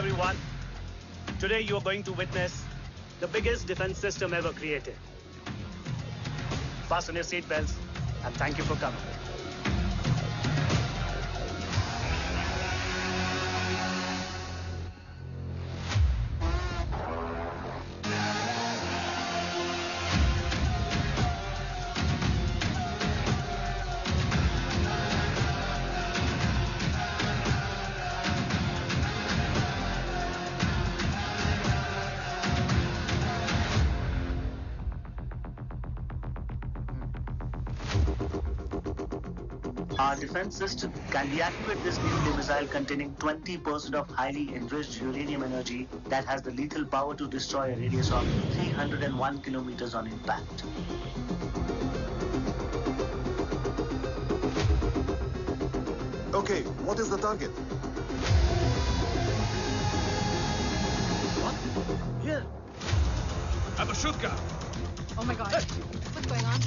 everyone. Today you are going to witness the biggest defense system ever created. Fasten your seatbelts and thank you for coming. Our defense system can deactivate this nuclear missile containing 20% of highly enriched uranium energy that has the lethal power to destroy a radius of 301 kilometers on impact. Okay, what is the target? What? Here. I have a shotgun. Oh my god. What's going on?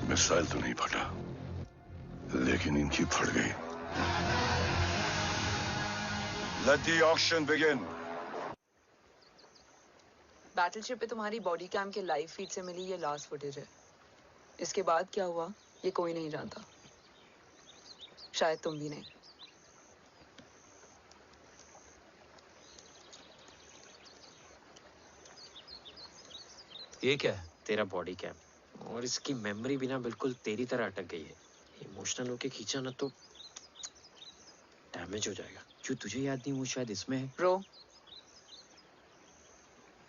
Missile तो नहीं फटा, लेकिन इनकी फट गई। Let the auction begin. Battleship पे तुम्हारी body cam के लाइव फीड से मिली ये लास्ट फुटेज है। इसके बाद क्या हुआ ये कोई नहीं जानता, शायद तुम भी नहीं। ये क्या है? तेरा बॉडी कैम, और इसकी मेमोरी भी ना बिल्कुल तेरी तरह अटक गई है। इमोशनल होके खींचा ना तो डैमेज हो जाएगा। जो तुझे याद नहीं वो शायद इसमें है। Bro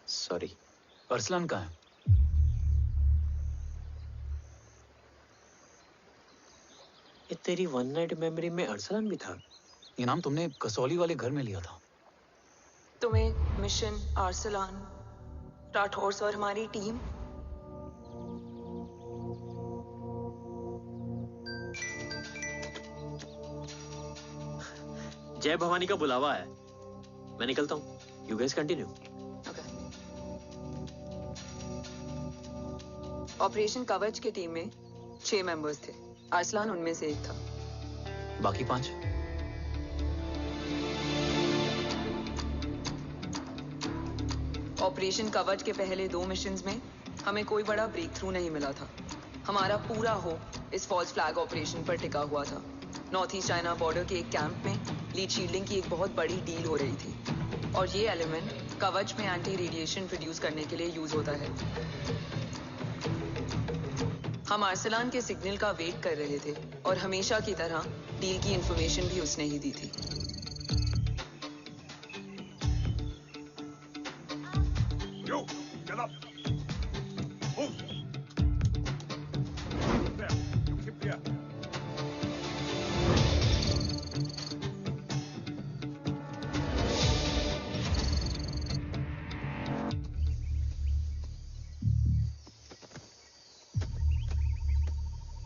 sorry. अरसलान कहाँ है? ये तेरी वन नाइट मेमोरी में अरसलान भी था? ये नाम तुमने कसौली वाले घर में लिया था। तुम्हें मिशन अरसलान राठौर और हमारी टीम जय भवानी का बुलावा है, मैं निकलता हूँ। You guys continue. ऑपरेशन कवच की टीम में 6 मेंबर्स थे, अरसलान उनमें से एक था। बाकी 5? ऑपरेशन कवच के पहले 2 मिशंस में हमें कोई बड़ा ब्रेक थ्रू नहीं मिला था। हमारा पूरा होप इस फॉल्स फ्लैग ऑपरेशन पर टिका हुआ था। नॉर्थ ईस्ट चाइना बॉर्डर के एक कैंप में लीड शील्डिंग की एक बहुत बड़ी डील हो रही थी, और ये एलिमेंट कवच में एंटी रेडिएशन प्रोड्यूस करने के लिए यूज होता है। हम अरसलान के सिग्नल का वेट कर रहे थे, और हमेशा की तरह डील की इंफॉर्मेशन भी उसने ही दी थी। Yo, get up. Move. There. Keep there.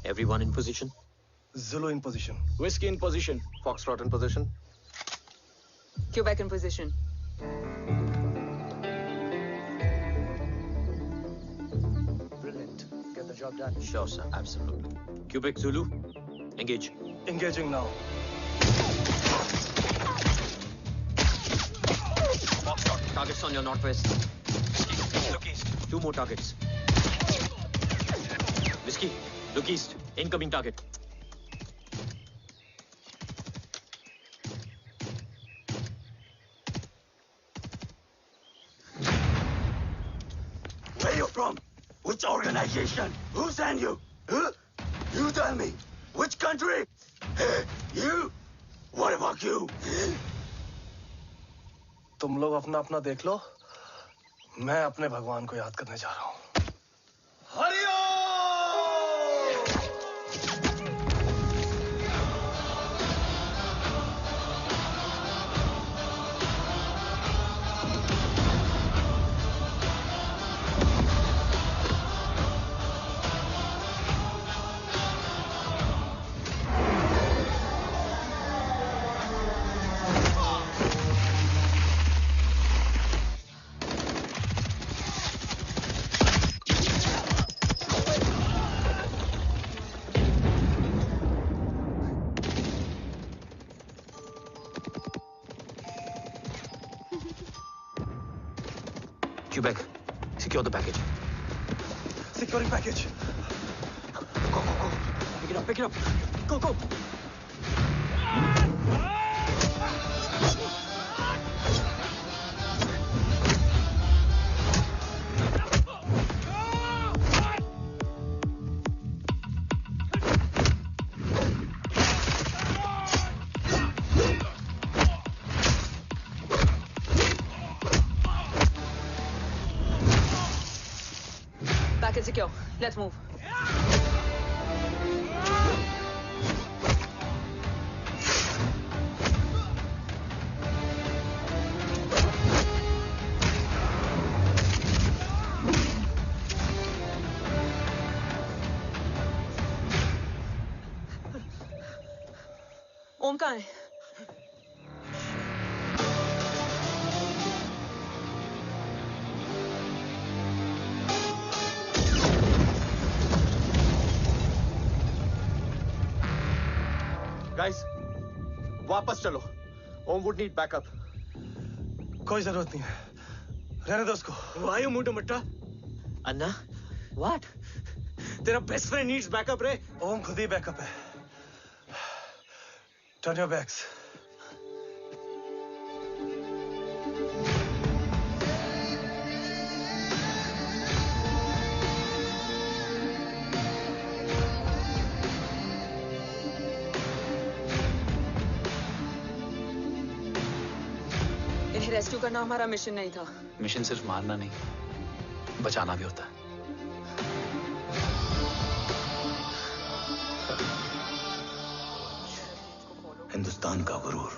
Everyone in position? Zulu in position. Whiskey in position. Foxtrot in position. Quebec in position. Brilliant. Get the job done. Sure, sir. Absolutely. Quebec Zulu, engage. Engaging now. Foxtrot, targets on your northwest. Look east. 2 more targets. Whiskey, look east. Incoming target. Where you from? Which organization? Who sent you? Huh? You tell me, which country? Hey, you? What about you? तुम लोग अपना अपना देख लो, मैं अपने भगवान को याद करने जा रहा हूँ। Hariom! Quebec, secure the package. Securing package. Go, go, go. Pick it up, pick it up. Go, go. Package secure. Let's move. ओम कहाँ है? Guys, वापस चलो. Om would need backup. कोई जरूरत नहीं है. रहने दो उसको. Why you मुंडो मट्टा? अन्ना, what? तेरा best friend needs backup रे. ओम खुद ही backup है. Turn your backs. इन्हें रेस्क्यू करना हमारा मिशन नहीं था। मिशन सिर्फ मारना नहीं, बचाना भी होता है। हिंदुस्तान का गुरूर।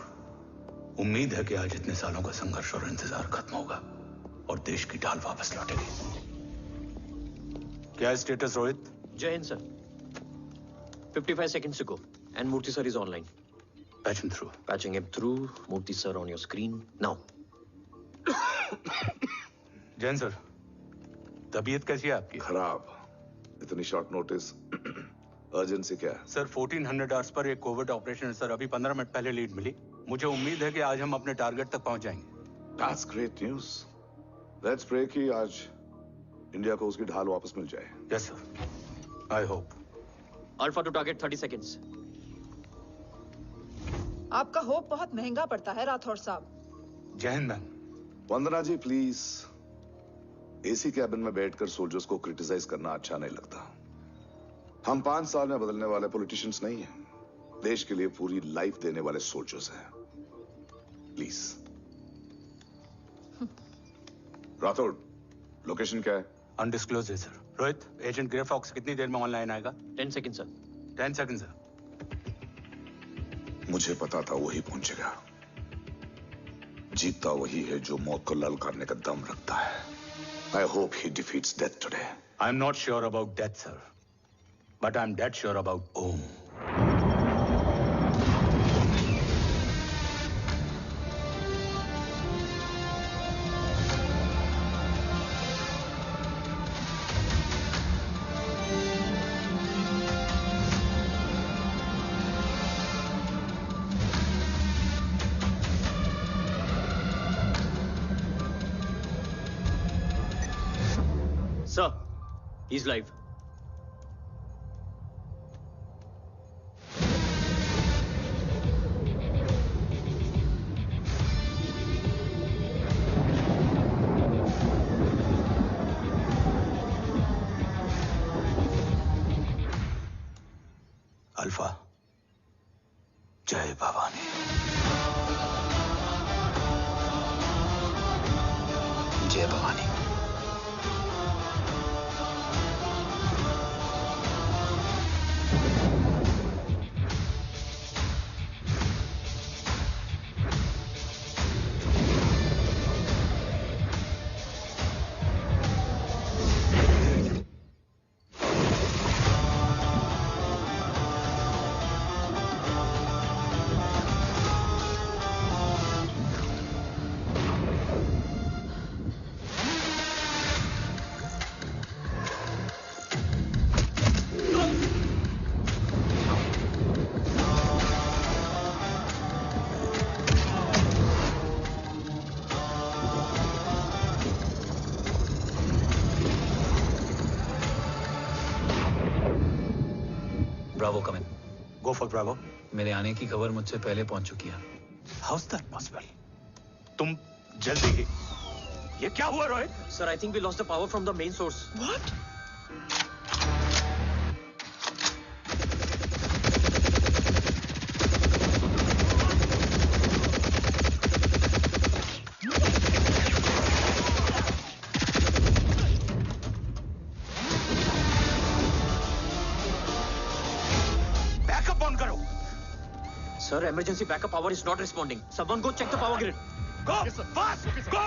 उम्मीद है कि आज इतने सालों का संघर्ष और इंतजार खत्म होगा और देश की ढाल वापस लौटेगी। क्या है स्टेटस रोहित? जय Hind sir. 55 seconds to go and Murthy sir is online. Patch him through. Patching him through. Murthy sir on your screen now. Jain sir, तबीयत कैसी है आपकी? खराब। इतनी शॉर्ट नोटिस। अर्जेंसी क्या है? सर 1400 आवर्स पर एक कोविड ऑपरेशन है सर। अभी 15 मिनट पहले लीड मिली। मुझे उम्मीद है कि आज हम अपने टारगेट तक पहुंच जाएंगे। That's great news. Let's pray कि आज इंडिया को उसकी ढाल वापस मिल जाए। Yes sir. I hope. Alpha to target 30 seconds. आपका होप बहुत महंगा पड़ता है राठौड़ साहब। जय हिंद ma'am. Vandana ji please, AC cabin में बैठकर सोल्जर्स को क्रिटिसाइज करना अच्छा नहीं लगता। हम 5 साल में बदलने वाले पॉलिटिशियंस नहीं हैं, देश के लिए पूरी लाइफ देने वाले सोल्जर्स हैं। प्लीज। राठौड़, लोकेशन क्या है? अनडिस्क्लोज है sir. Rohit, agent Grey Fox कितनी देर में ऑनलाइन आएगा? 10 seconds सर। 10 seconds sir. मुझे पता था वही पहुंचेगा। जीतता वही है जो मौत को ललकारने का दम रखता है। I hope he defeats death today. I'm not sure about death, sir. But I'm dead sure about Om. Sir, he's live. Alpha, जय भवानी। जय Bhavani. Bravo come in. Go for Bravo. मेरे आने की खबर मुझसे पहले पहुंच चुकी है। How is that possible? तुम जल्दी ही। ये क्या हुआ Rohit? Sir, I think we lost the power from the main source. What? Backup on करो। Sir, emergency backup power is not responding. Someone go check the power grid. Go! Fast! Go!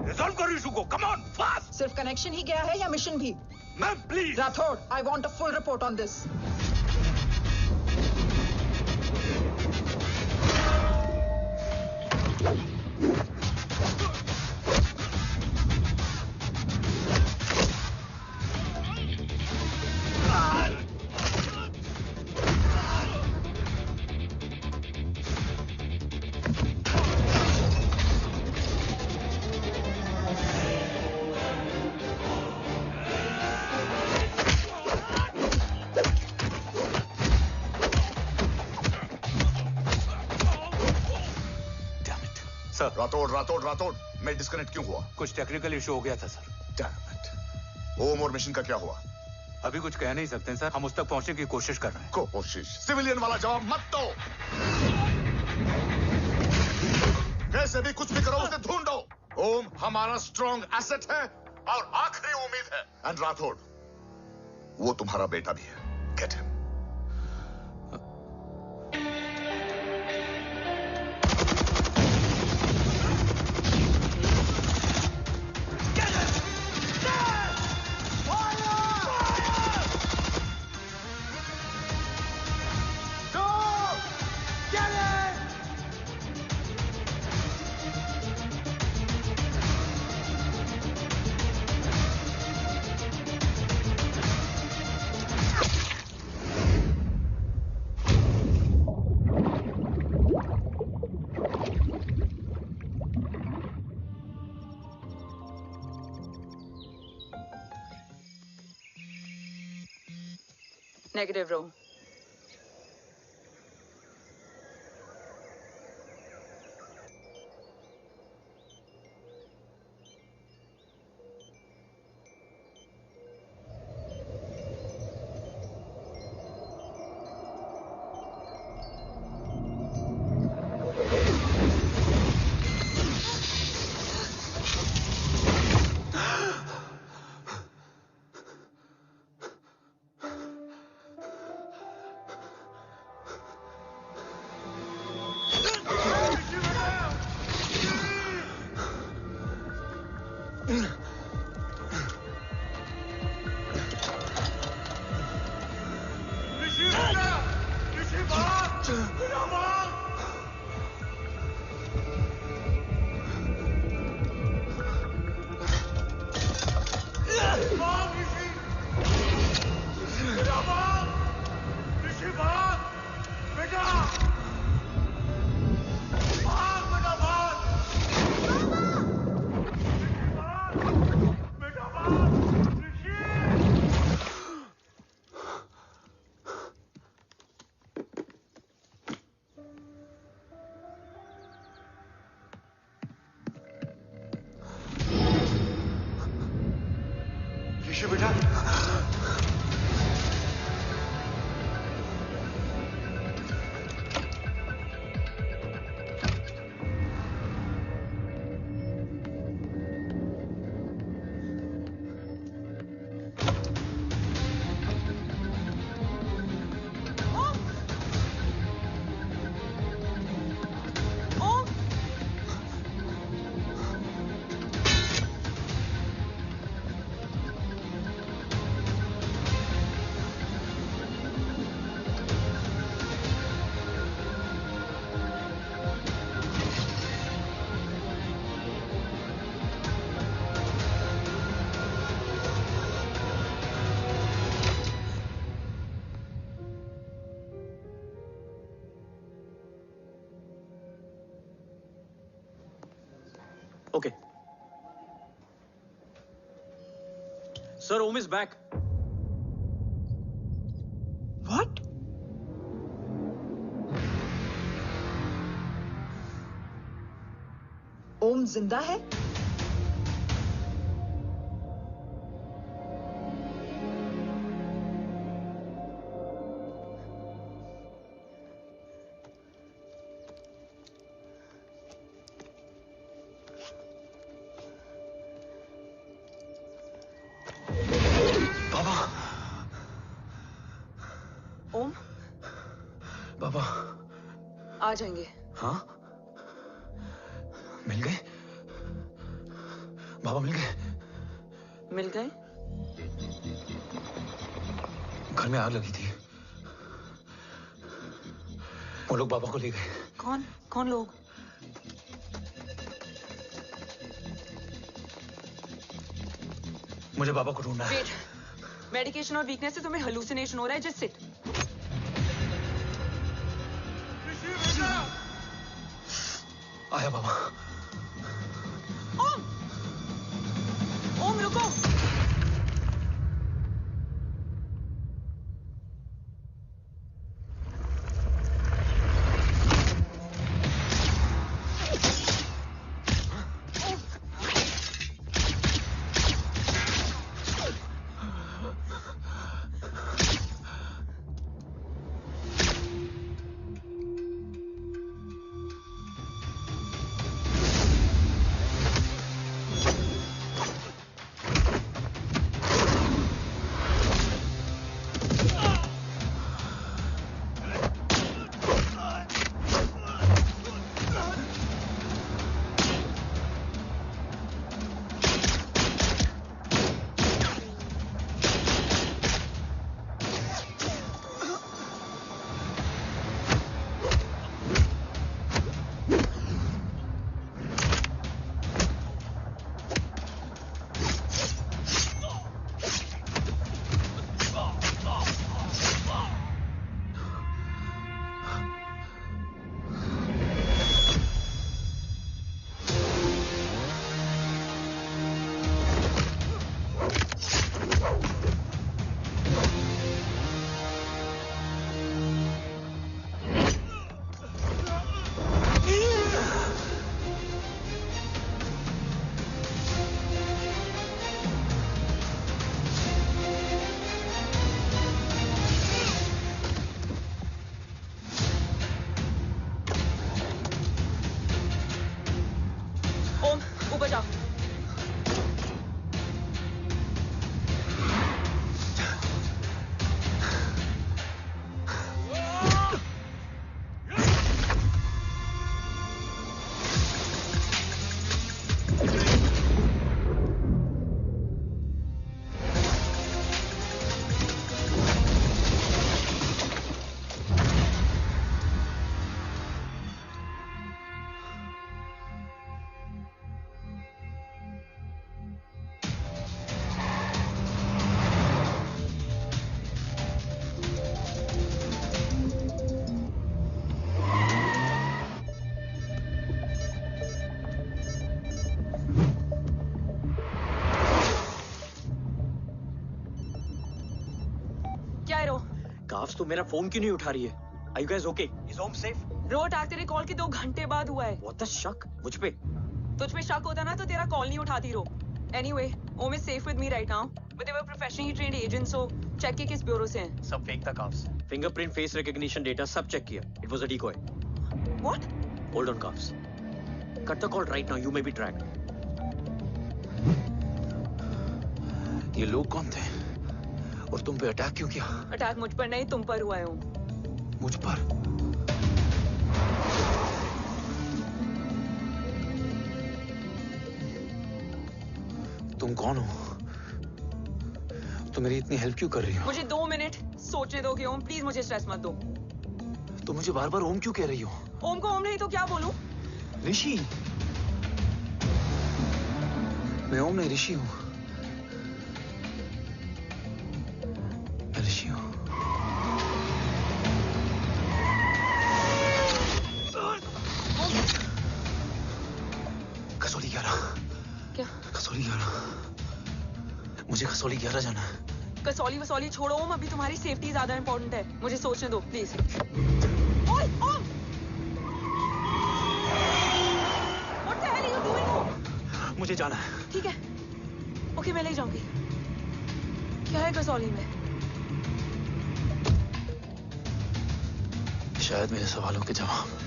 Resolve करो issue को। Come on, fast! सिर्फ connection ही गया है या mission भी? Ma'am, please. Rathore, I want a full report on this. रातोड़ मैं disconnect क्यों हुआ? कुछ टेक्निकल इशू हो गया था सर। Damn it. ओम और मिशन का क्या हुआ? अभी कुछ कह नहीं सकते सर। हम उस तक पहुंचने की कोशिश कर रहे हैं। कोशिश? सिविलियन वाला जवाब मत दो। कैसे भी कुछ भी करो, उसे ढूंढो। ओम हमारा स्ट्रॉन्ग एसेट है और आखिरी उम्मीद है। एंड राठौड़, वो तुम्हारा बेटा भी है। Get him. Negative, Ro. ऋषि बेटा, Okay. Sir, Om is back. What? ओम जिंदा है? ओम, बाबा आ जाएंगे। हाँ, मिल गए? बाबा मिल गए? मिल गए? घर में आग लगी थी, वो लोग बाबा को ले गए। कौन कौन लोग? मुझे बाबा को ढूंढना है। वेट, मेडिकेशन और वीकनेस से तुम्हें हेलुसिनेशन हो रहा है। Just sit. आया बाबा। ओम, ओम रुको। ऊपर जाओ। काफ्स तो मेरा फोन क्यों नहीं उठा रही है? Are you guys okay? Is Om safe? रो अटैक तेरे कॉल के 2 घंटे बाद हुआ है। What the शक? मुझ पे? तुझ पे शक होता ना तो तेरा कॉल नहीं उठाती रो। Anyway, Om is safe with me right now. But they were professionally trained agents, so check के किस ब्यूरो से हैं? सब फेक था carbs. Fingerprint, face recognition data सब चेक किया. It was a decoy. What? Hold on, carbs. Cut the call right now. You may be tracked. ये लोग कौन थे? और तुम पे अटैक क्यों किया? अटैक मुझ पर नहीं, तुम पर हुआ है ओम. मुझ पर? तुम कौन हो? तुम मेरी इतनी हेल्प क्यों कर रही हो? मुझे 2 मिनट सोचने दोगे ओम? प्लीज मुझे स्ट्रेस मत दो. तुम मुझे बार बार ओम क्यों कह रही हो? ओम को ओम नहीं तो क्या बोलूं? ऋषि. मैं ओम नहीं, ऋषि हूं. मैं ऋषि हूं. कसौली 11. क्या? कसौली 11. मुझे कसौली 11 जाना है. कसौली वसौली छोड़ो ओम, अभी तुम्हारी सेफ्टी ज्यादा इंपॉर्टेंट है. मुझे सोचने दो प्लीज. ओए ओम! What the hell are you doing ओम? मुझे जाना है. ठीक है. ओके मैं ले जाऊंगी. क्या है कसौली में? शायद मेरे सवालों के जवाब.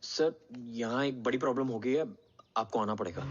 सर, यहाँ एक बड़ी प्रॉब्लम हो गई है. आपको आना पड़ेगा.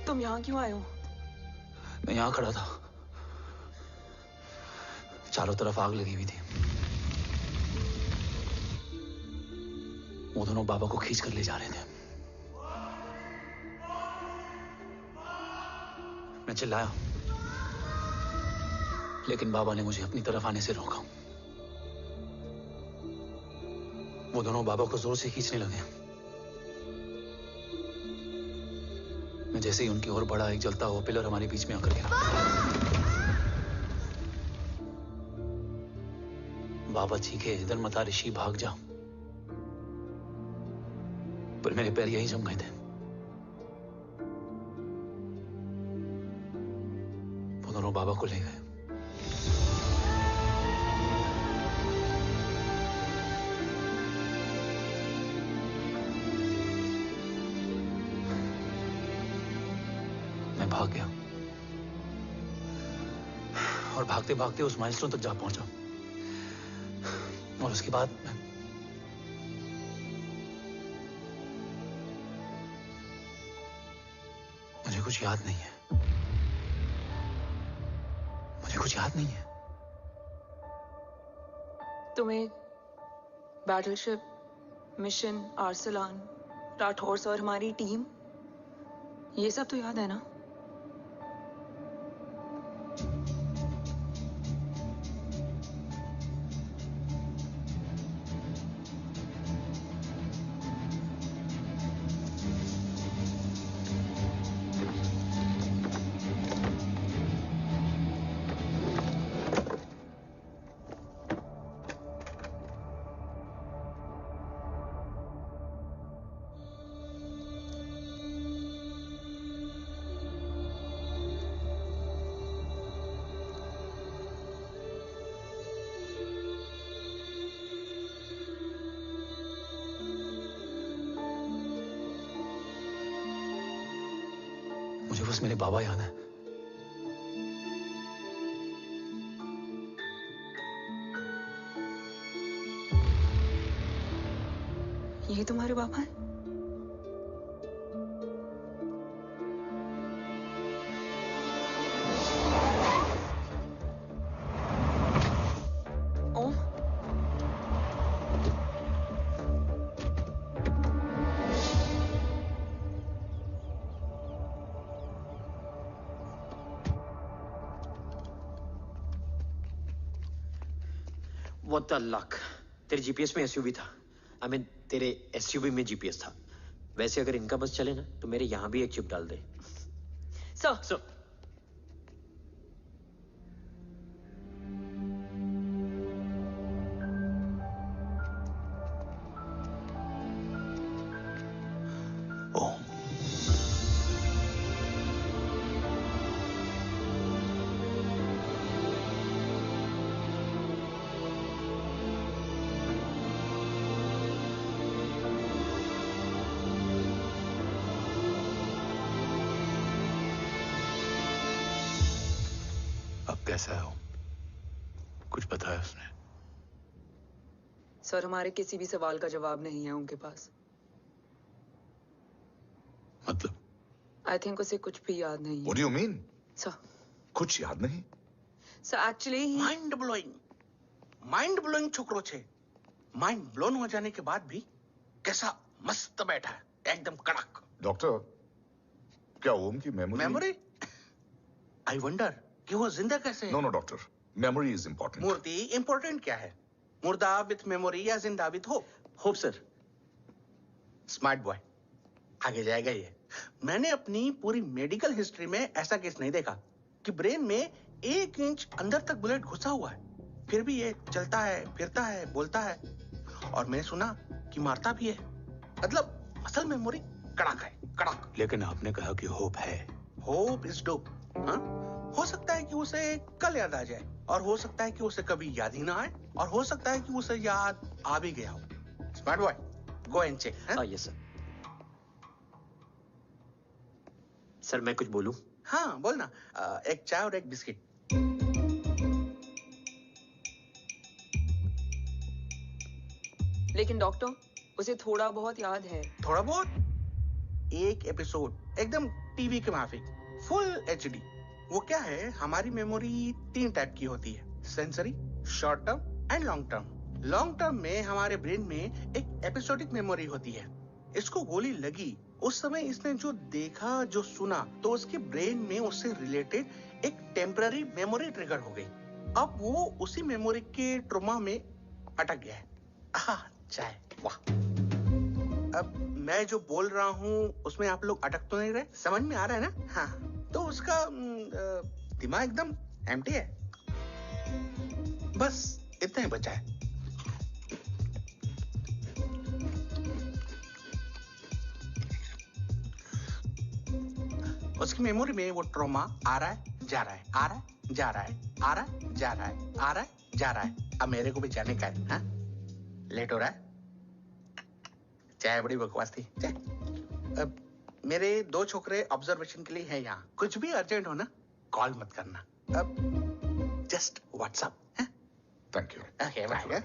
तुम यहाँ क्यों आए हो? मैं यहाँ खड़ा था. चारों तरफ आग लगी हुई थी. वो दोनों बाबा को खींच कर ले जा रहे थे. मैं चिल्लाया, लेकिन बाबा ने मुझे अपनी तरफ आने से रोका. वो दोनों बाबा को जोर से खींचने लगे. मैं जैसे ही उनकी ओर बढ़ा, एक जलता हुआ पिलर हमारे बीच में आकर गिरा। बाबा चीखे, इधर मत आ ऋषि, भाग जा। पर मेरे पैर यहीं जम गए थे। वो दोनों बाबा को ले गए। मैं भाग गया और भागते भागते उस माइलस्टोन तक जा पहुंचा। और उसके बाद मुझे कुछ याद नहीं है। मुझे कुछ याद नहीं है। तुम्हें बैटलशिप, मिशन, आर्सलान, राठौर और हमारी टीम, ये सब तो याद है ना? मुझे बस मेरे बाबा याद है। ये तुम्हारे बाबा हैं? ओम, What the luck? तेरे जीपीएस में एसयूवी था। I mean, तेरे एसयूवी में जीपीएस था। वैसे अगर इनका बस चले ना तो मेरे यहां भी एक चिप डाल दे। सर। ओम, अब कैसा है ओम? कुछ बताया उसने? सर, हमारे किसी भी सवाल का जवाब नहीं है उनके पास। मतलब? आई थिंक उसे कुछ भी याद नहीं है। What do you mean? Sir, कुछ याद नहीं? सर एक्चुअली माइंड ब्लोइंग छोकरो छे। माइंड ब्लोन हो जाने के बाद भी कैसा मस्त बैठा है, एकदम कड़क। डॉक्टर, क्या ओम की मेमोरी? आई वंडर कि वो जिंदा कैसे है? No doctor, memory is important. Murthy important क्या है? मुर्दा विथ मेमोरी या जिंदा with hope? Hope sir. Smart boy, आगे जाएगा ये। मैंने अपनी पूरी मेडिकल हिस्ट्री में ऐसा केस नहीं देखा कि ब्रेन में 1 इंच अंदर तक बुलेट घुसा हुआ है, फिर भी ये चलता है, फिरता है, बोलता है, और मैंने सुना कि मारता भी है। मतलब असल मेमोरी कड़क है, कड़क। लेकिन आपने कहा कि होप है। Hope is dope. हाँ? हो सकता है कि उसे कल याद आ जाए, और हो सकता है कि उसे कभी याद ही ना आए, और हो सकता है कि उसे याद आ भी गया हो। Smart boy, go and check. Yes sir. Sir मैं कुछ बोलूं? हाँ बोलना। एक चाय और एक बिस्किट। लेकिन डॉक्टर, उसे थोड़ा बहुत याद है। थोड़ा बहुत? एक एपिसोड एकदम टीवी के माफिक, फुल एचडी। वो क्या है, हमारी मेमोरी 3 टाइप की होती है, sensory, short term and long term. Long term में हमारे ब्रेन में एक एपिसोडिक मेमोरी होती है। इसको गोली लगी, उस समय इसने जो देखा, जो सुना, तो उसके ब्रेन में उससे रिलेटेड एक टेम्पररी मेमोरी ट्रिगर हो गई। अब वो उसी मेमोरी के ट्रॉमा में अटक गया है। चाय, वाह। अब मैं जो बोल रहा हूँ उसमें आप लोग अटक तो नहीं रहे? समझ में आ रहा है ना? हाँ, तो उसका दिमाग एकदम एम्प्टी है। बस इतना ही बचा है। उसकी मेमोरी में वो ट्रॉमा आ रहा है, जा रहा है, आ रहा है, जा रहा है, आ रहा है, जा रहा है, आ रहा है, जा रहा है। अब मेरे को भी जाने का है। हाँ? लेट हो रहा है? चाय बड़ी बकवास थी। चाय। अब मेरे 2 छोकरे ऑब्जर्वेशन के लिए हैं यहाँ। कुछ भी अर्जेंट हो ना, कॉल मत करना। अब just WhatsApp. Thank you. Okay, bye.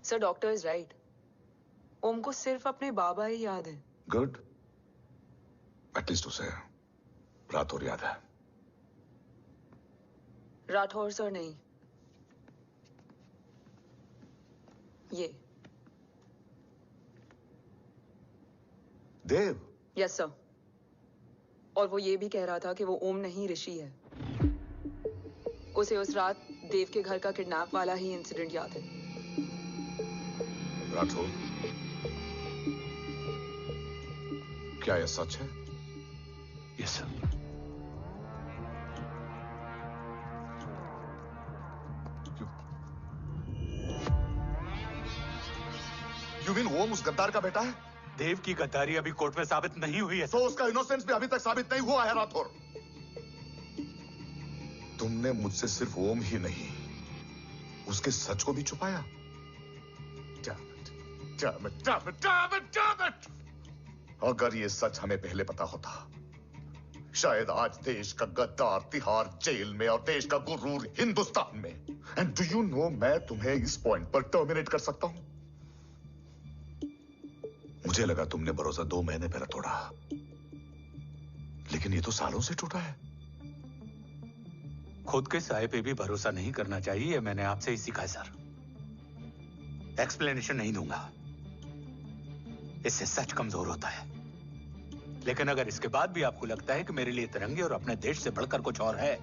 Sir, doctor is right. Om को सिर्फ अपने बाबा ही याद है। गुड। एटलीस्ट उसे राठौर याद है। राठौर सर नहीं, ये देव। Yes sir. और वो ये भी कह रहा था कि वो ओम नहीं, ऋषि है। उसे उस रात देव के घर का किडनैप वाला ही इंसिडेंट याद है। राठौर, क्या यह सच है? Yes sir. यू मीन ओम उस गद्दार का बेटा है? देव की गद्दारी अभी कोर्ट में साबित नहीं हुई है। तो उसका इनोसेंस भी अभी तक साबित नहीं हुआ है राठौर। तुमने मुझसे सिर्फ ओम ही नहीं, उसके सच को भी छुपाया। Damn it! अगर ये सच हमें पहले पता होता, शायद आज देश का गद्दार तिहाड़ जेल में और देश का गुरूर हिंदुस्तान में। एंड डू यू नो, मैं तुम्हें इस पॉइंट पर टर्मिनेट कर सकता हूं। मुझे लगा तुमने भरोसा 2 महीने पहले तोड़ा, लेकिन ये तो सालों से टूटा है। खुद के साए पे भी भरोसा नहीं करना चाहिए, मैंने आपसे ही सीखा है सर। एक्सप्लेनेशन नहीं दूंगा, इससे सच कमजोर होता है। लेकिन अगर इसके बाद भी आपको लगता है कि मेरे लिए तिरंगे और अपने देश से बढ़कर कुछ और है,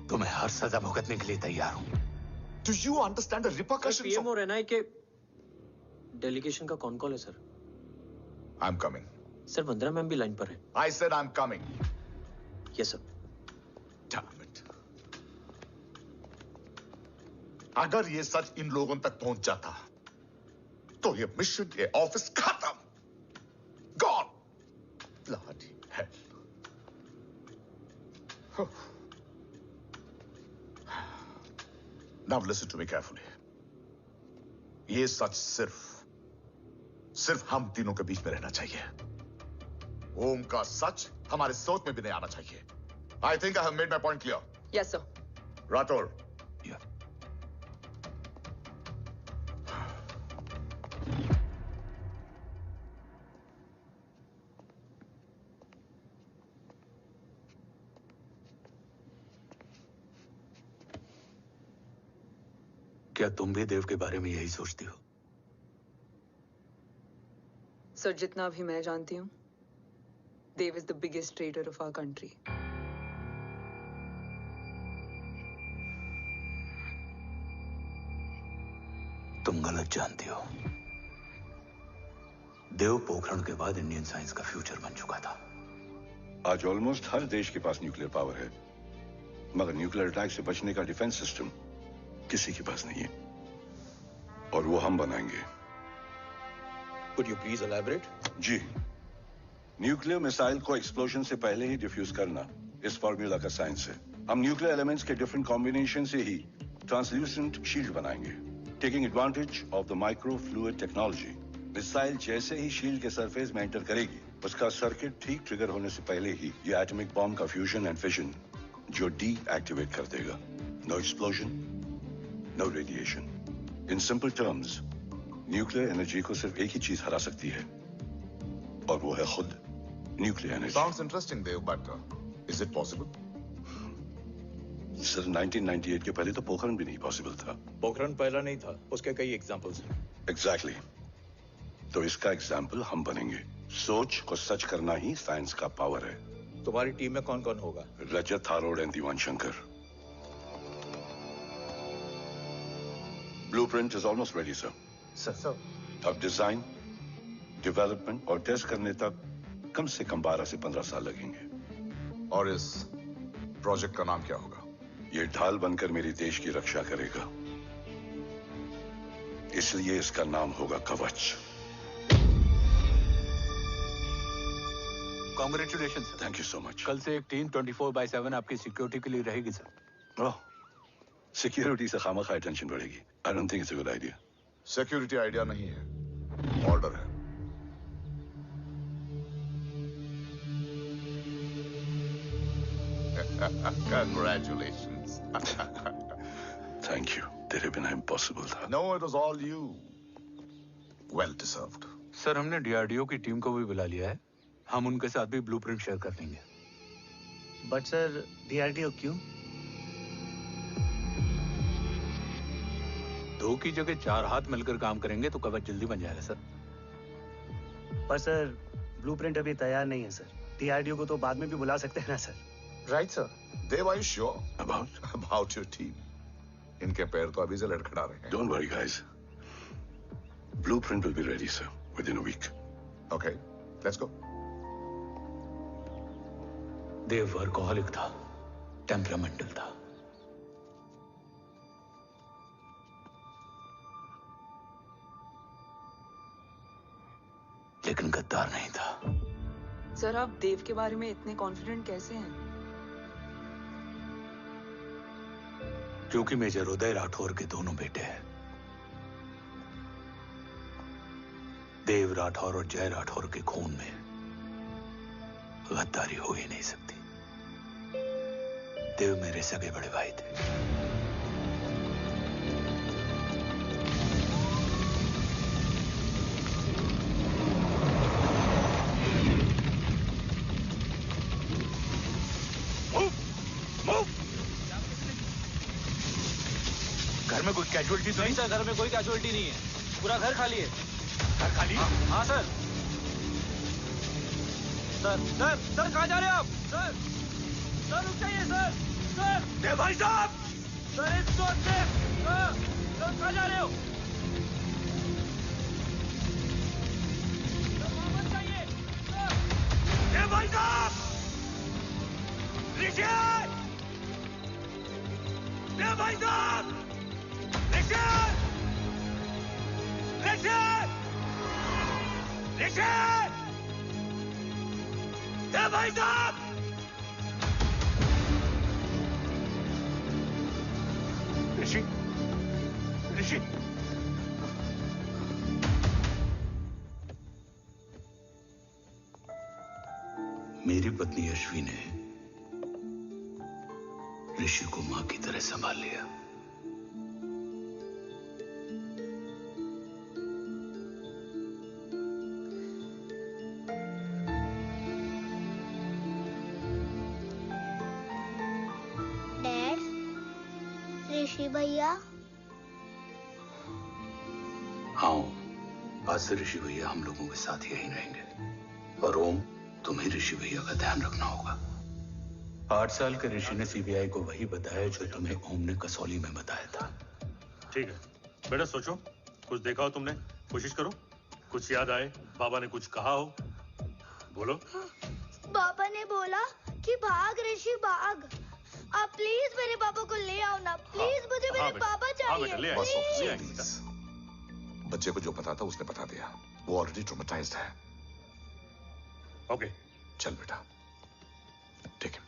तो मैं हर सजा भुगतने के लिए तैयार हूं। Do you understand the repercussions? PM और एनआई के डेलीगेशन का कौन कॉल है sir? I'm coming. Sir, Vandana ma'am भी लाइन पर है। I said I'm coming. Yes sir. Damn it. अगर ये सच इन लोगों तक पहुंच जाता, तो ये मिशन, ये ऑफिस खत्म। Gone. Bloody hell. Now listen to me carefully. ये सच सिर्फ हम तीनों के बीच में रहना चाहिए। ओम का सच हमारे सोच में भी नहीं आना चाहिए। I think I have made my point clear. Yes sir. Rathore. क्या तुम भी देव के बारे में यही सोचती हो? सर, जितना भी मैं जानती हूँ, Dev is the biggest trader of our country. तुम गलत जानती हो। देव पोखरण के बाद इंडियन साइंस का फ्यूचर बन चुका था। आज ऑलमोस्ट हर देश के पास न्यूक्लियर पावर है, मगर न्यूक्लियर अटैक से बचने का डिफेंस सिस्टम किसी के पास नहीं है, और वो हम बनाएंगे। Could you please elaborate? जी, न्यूक्लियर मिसाइल को एक्सप्लोजन से पहले ही डिफ्यूज करना इस फॉर्मूला का साइंस है। हम न्यूक्लियर एलिमेंट्स के डिफरेंट कॉम्बिनेशन से ही ट्रांसल्यूसेंट शील्ड बनाएंगे, taking advantage of the micro fluid technology. Missile जैसे ही शील्ड के सरफेस में एंटर करेगी, उसका सर्किट ठीक ट्रिगर होने से पहले ही ये एटॉमिक बॉम्ब का फ्यूजन एंड फिशन जो डीएक्टिवेट कर देगा। No explosion, no radiation. In simple terms, nuclear energy को सिर्फ एक ही चीज हरा सकती है, और वो है खुद nuclear energy. Sounds interesting, Dev, but is it possible? Sir, 1998 के पहले तो पोखरण भी नहीं पॉसिबल था। पोखरण पहला नहीं था, उसके कई एग्जांपल्स हैं। एग्जैक्टली। तो इसका एग्जाम्पल हम बनेंगे। सोच को सच करना ही साइंस का पावर है। तुम्हारी टीम में कौन कौन होगा? Rajat, Tharod and Diwan Shankar. Blueprint is almost ready sir. Sir अब डिजाइन, डेवलपमेंट और टेस्ट करने तक कम से कम 12 से 15 साल लगेंगे। और इस प्रोजेक्ट का नाम क्या होगा? ये ढाल बनकर मेरे देश की रक्षा करेगा, इसलिए इसका नाम होगा कवच। Congratulation sir. Thank you so much. कल से एक टीम 24/7 आपकी सिक्योरिटी के लिए रहेगी सर। ओह, सिक्योरिटी से खामखा टेंशन बढ़ेगी। I don't think it's a good idea. Security idea नहीं है, ऑर्डर है। Congratulations. Thank you. तेरे बिना इम्पॉसिबल था। No, it was all you. Well deserved. Sir हमने डीआरडीओ की टीम को भी बुला लिया है, हम उनके साथ भी ब्लूप्रिंट शेयर कर देंगे। बट सर डीआरडीओ क्यों? 2 की जगह 4 हाथ मिलकर काम करेंगे तो कवच जल्दी बन जाएगा सर। पर सर ब्लूप्रिंट अभी तैयार नहीं है सर। डीआरडीओ को तो बाद में भी बुला सकते हैं ना sir. Right sir. Dev, are you sure about your team? इनके पैर तो अभी से लड़खड़ा रहे हैं। Don't worry, guys. Blueprint will be ready, sir, within a week. Okay, let's go. Dev workaholic था, टेम्परामेंटल था। लेकिन गद्दार नहीं था। सर आप देव के बारे में इतने कॉन्फिडेंट कैसे हैं? क्योंकि मेजर उदय राठौर के दोनों बेटे हैं। देव राठौर और जय राठौर के खून में गद्दारी हो ही नहीं सकती। देव मेरे सगे बड़े भाई थे। घर में कोई कैजुअलिटी तो नहीं? सर घर में कोई कैजुअलिटी नहीं है, पूरा घर खाली है। घर खाली? हाँ सर। सर कहाँ जा रहे हो आप? सर रुक जाइए सर। देव भाई साहब! Sir it's not safe. Sir कहाँ जा रहे हो? सर वापस जाइए। देव भाई साहब! ऋषि! देव भाई साहब! ऋषि! देव भाई साहब! ऋषि! मेरी पत्नी अश्वी ने ऋषि को मां की तरह संभाल लिया। ऋषि भैया। हाँ, आज से ऋषि भैया हम लोगों के साथ यहीं रहेंगे। और ओम, तुम्हें ऋषि भैया का ध्यान रखना होगा। 8 साल के ऋषि ने सीबीआई को वही बताया जो तुम्हें ओम ने कसौली में बताया था। ठीक है बेटा, सोचो, कुछ देखा हो तुमने, कोशिश करो, कुछ याद आए, बाबा ने कुछ कहा हो, बोलो। बाबा ने बोला कि भाग ऋषि भाग। आप प्लीज मेरे पापा को ले आओ ना, प्लीज। मुझे मेरे पापा चाहिए। प्लीज। बच्चे को जो पता था उसने बता दिया, वो ऑलरेडी ट्रॉमेटाइज्ड है। ओके चल बेटा, ठीक है।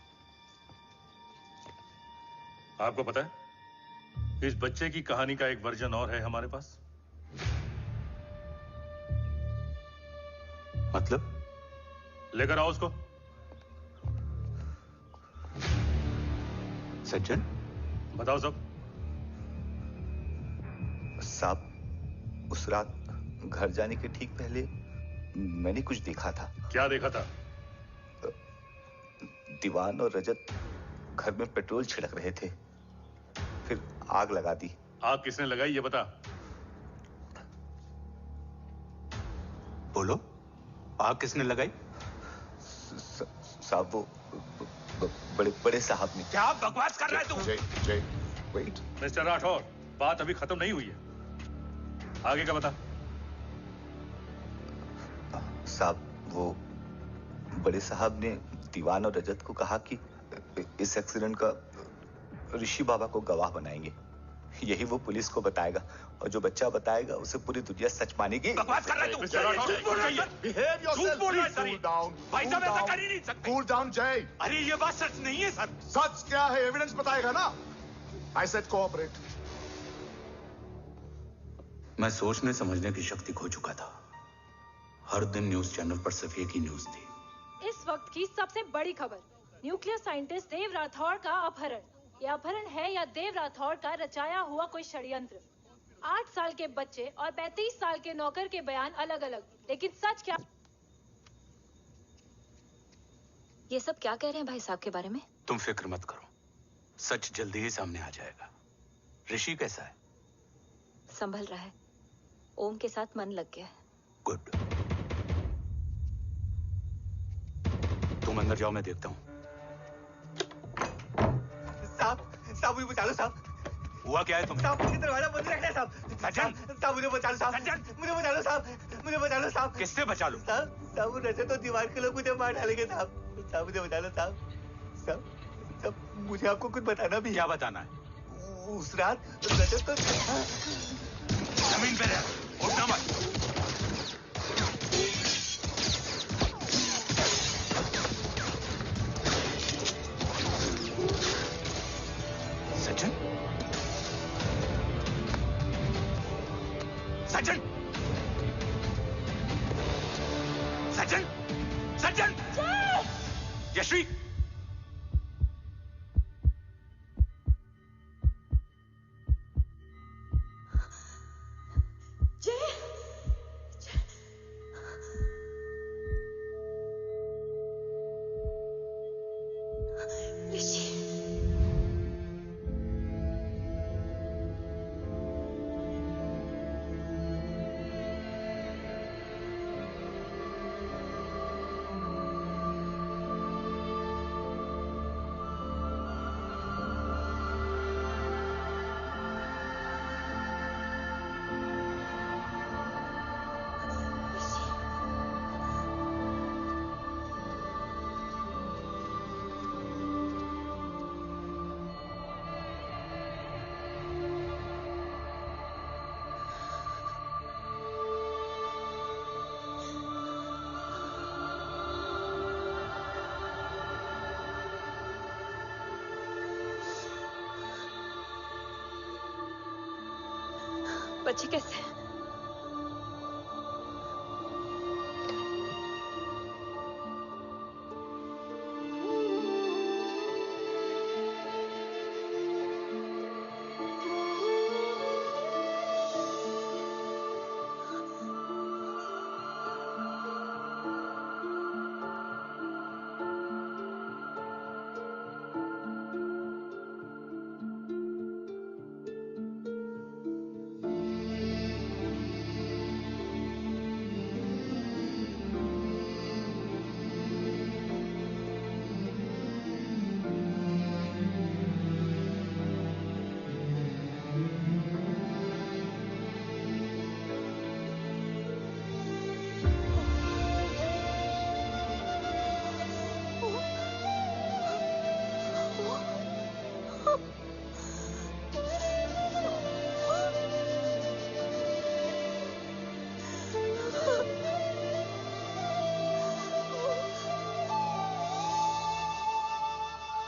आपको पता है, इस बच्चे की कहानी का एक वर्जन और है हमारे पास। मतलब? लेकर आओ उसको। सज्जन, बताओ सब। साहब, उस रात घर जाने के ठीक पहले मैंने कुछ देखा था। क्या देखा था? दीवान और रजत घर में पेट्रोल छिड़क रहे थे, फिर आग लगा दी। आग किसने लगाई ये बता। बोलो, आग किसने लगाई? साहब वो बड़े बड़े साहब ने। क्या बकवास कर रहा है तू? जय, वेट। मिस्टर राठौर, बात अभी खत्म नहीं हुई है। आगे का बता। साहब, वो बड़े साहब ने दीवान और रजत को कहा कि इस एक्सीडेंट का ऋषि बाबा को गवाह बनाएंगे। यही वो पुलिस को बताएगा और जो बच्चा बताएगा उसे पूरी दुनिया सच मानेगी। बकवास कर रहा है तू। झूठ बोल रही है। झूठ बोल रहा है सर। भाई साहब ऐसा कर ही नहीं सकते। कूल डाउन जय। अरे ये बात सच नहीं है सर। सच क्या है एविडेंस बताएगा ना। I said cooperate. मैं सोचने समझने की शक्ति खो चुका था। हर दिन न्यूज चैनल पर सिर्फ एक ही न्यूज थी। इस वक्त की सबसे बड़ी खबर, न्यूक्लियर साइंटिस्ट देव राठौड़ का अपहरण। यह अपहरण है या देव राठौड़ का रचाया हुआ कोई षड्यंत्र। 8 साल के बच्चे और 35 साल के नौकर के बयान अलग अलग, लेकिन सच क्या? ये सब क्या कह रहे हैं भाई साहब के बारे में? तुम फिक्र मत करो, सच जल्दी ही सामने आ जाएगा। ऋषि कैसा है? संभल रहा है। ओम के साथ मन लग गया है। गुड। तुम अंदर जाओ, मैं देखता हूँ। साहब मुझे बचा लो साहब। हुआ क्या है तुम्हें? साहब मुझे दरवाजा बंद रखना है साहब। सज्जन, साहब मुझे बचा लो साहब। सज्जन मुझे बचा लो साहब। मुझे बचा लो साहब। किससे बचा लो? साहब वो रजत तो दीवार के लोग मुझे मार डालेंगे साहब। साहब मुझे बचा लो साहब। साहब मुझे आपको कुछ बताना भी है। क्या बताना है? उस रात रजत तो जमीन पे रह, उठना मत। सज्जन, सज्जन, सज्जन, सज्जन, यशवी, बच्चे कैसे?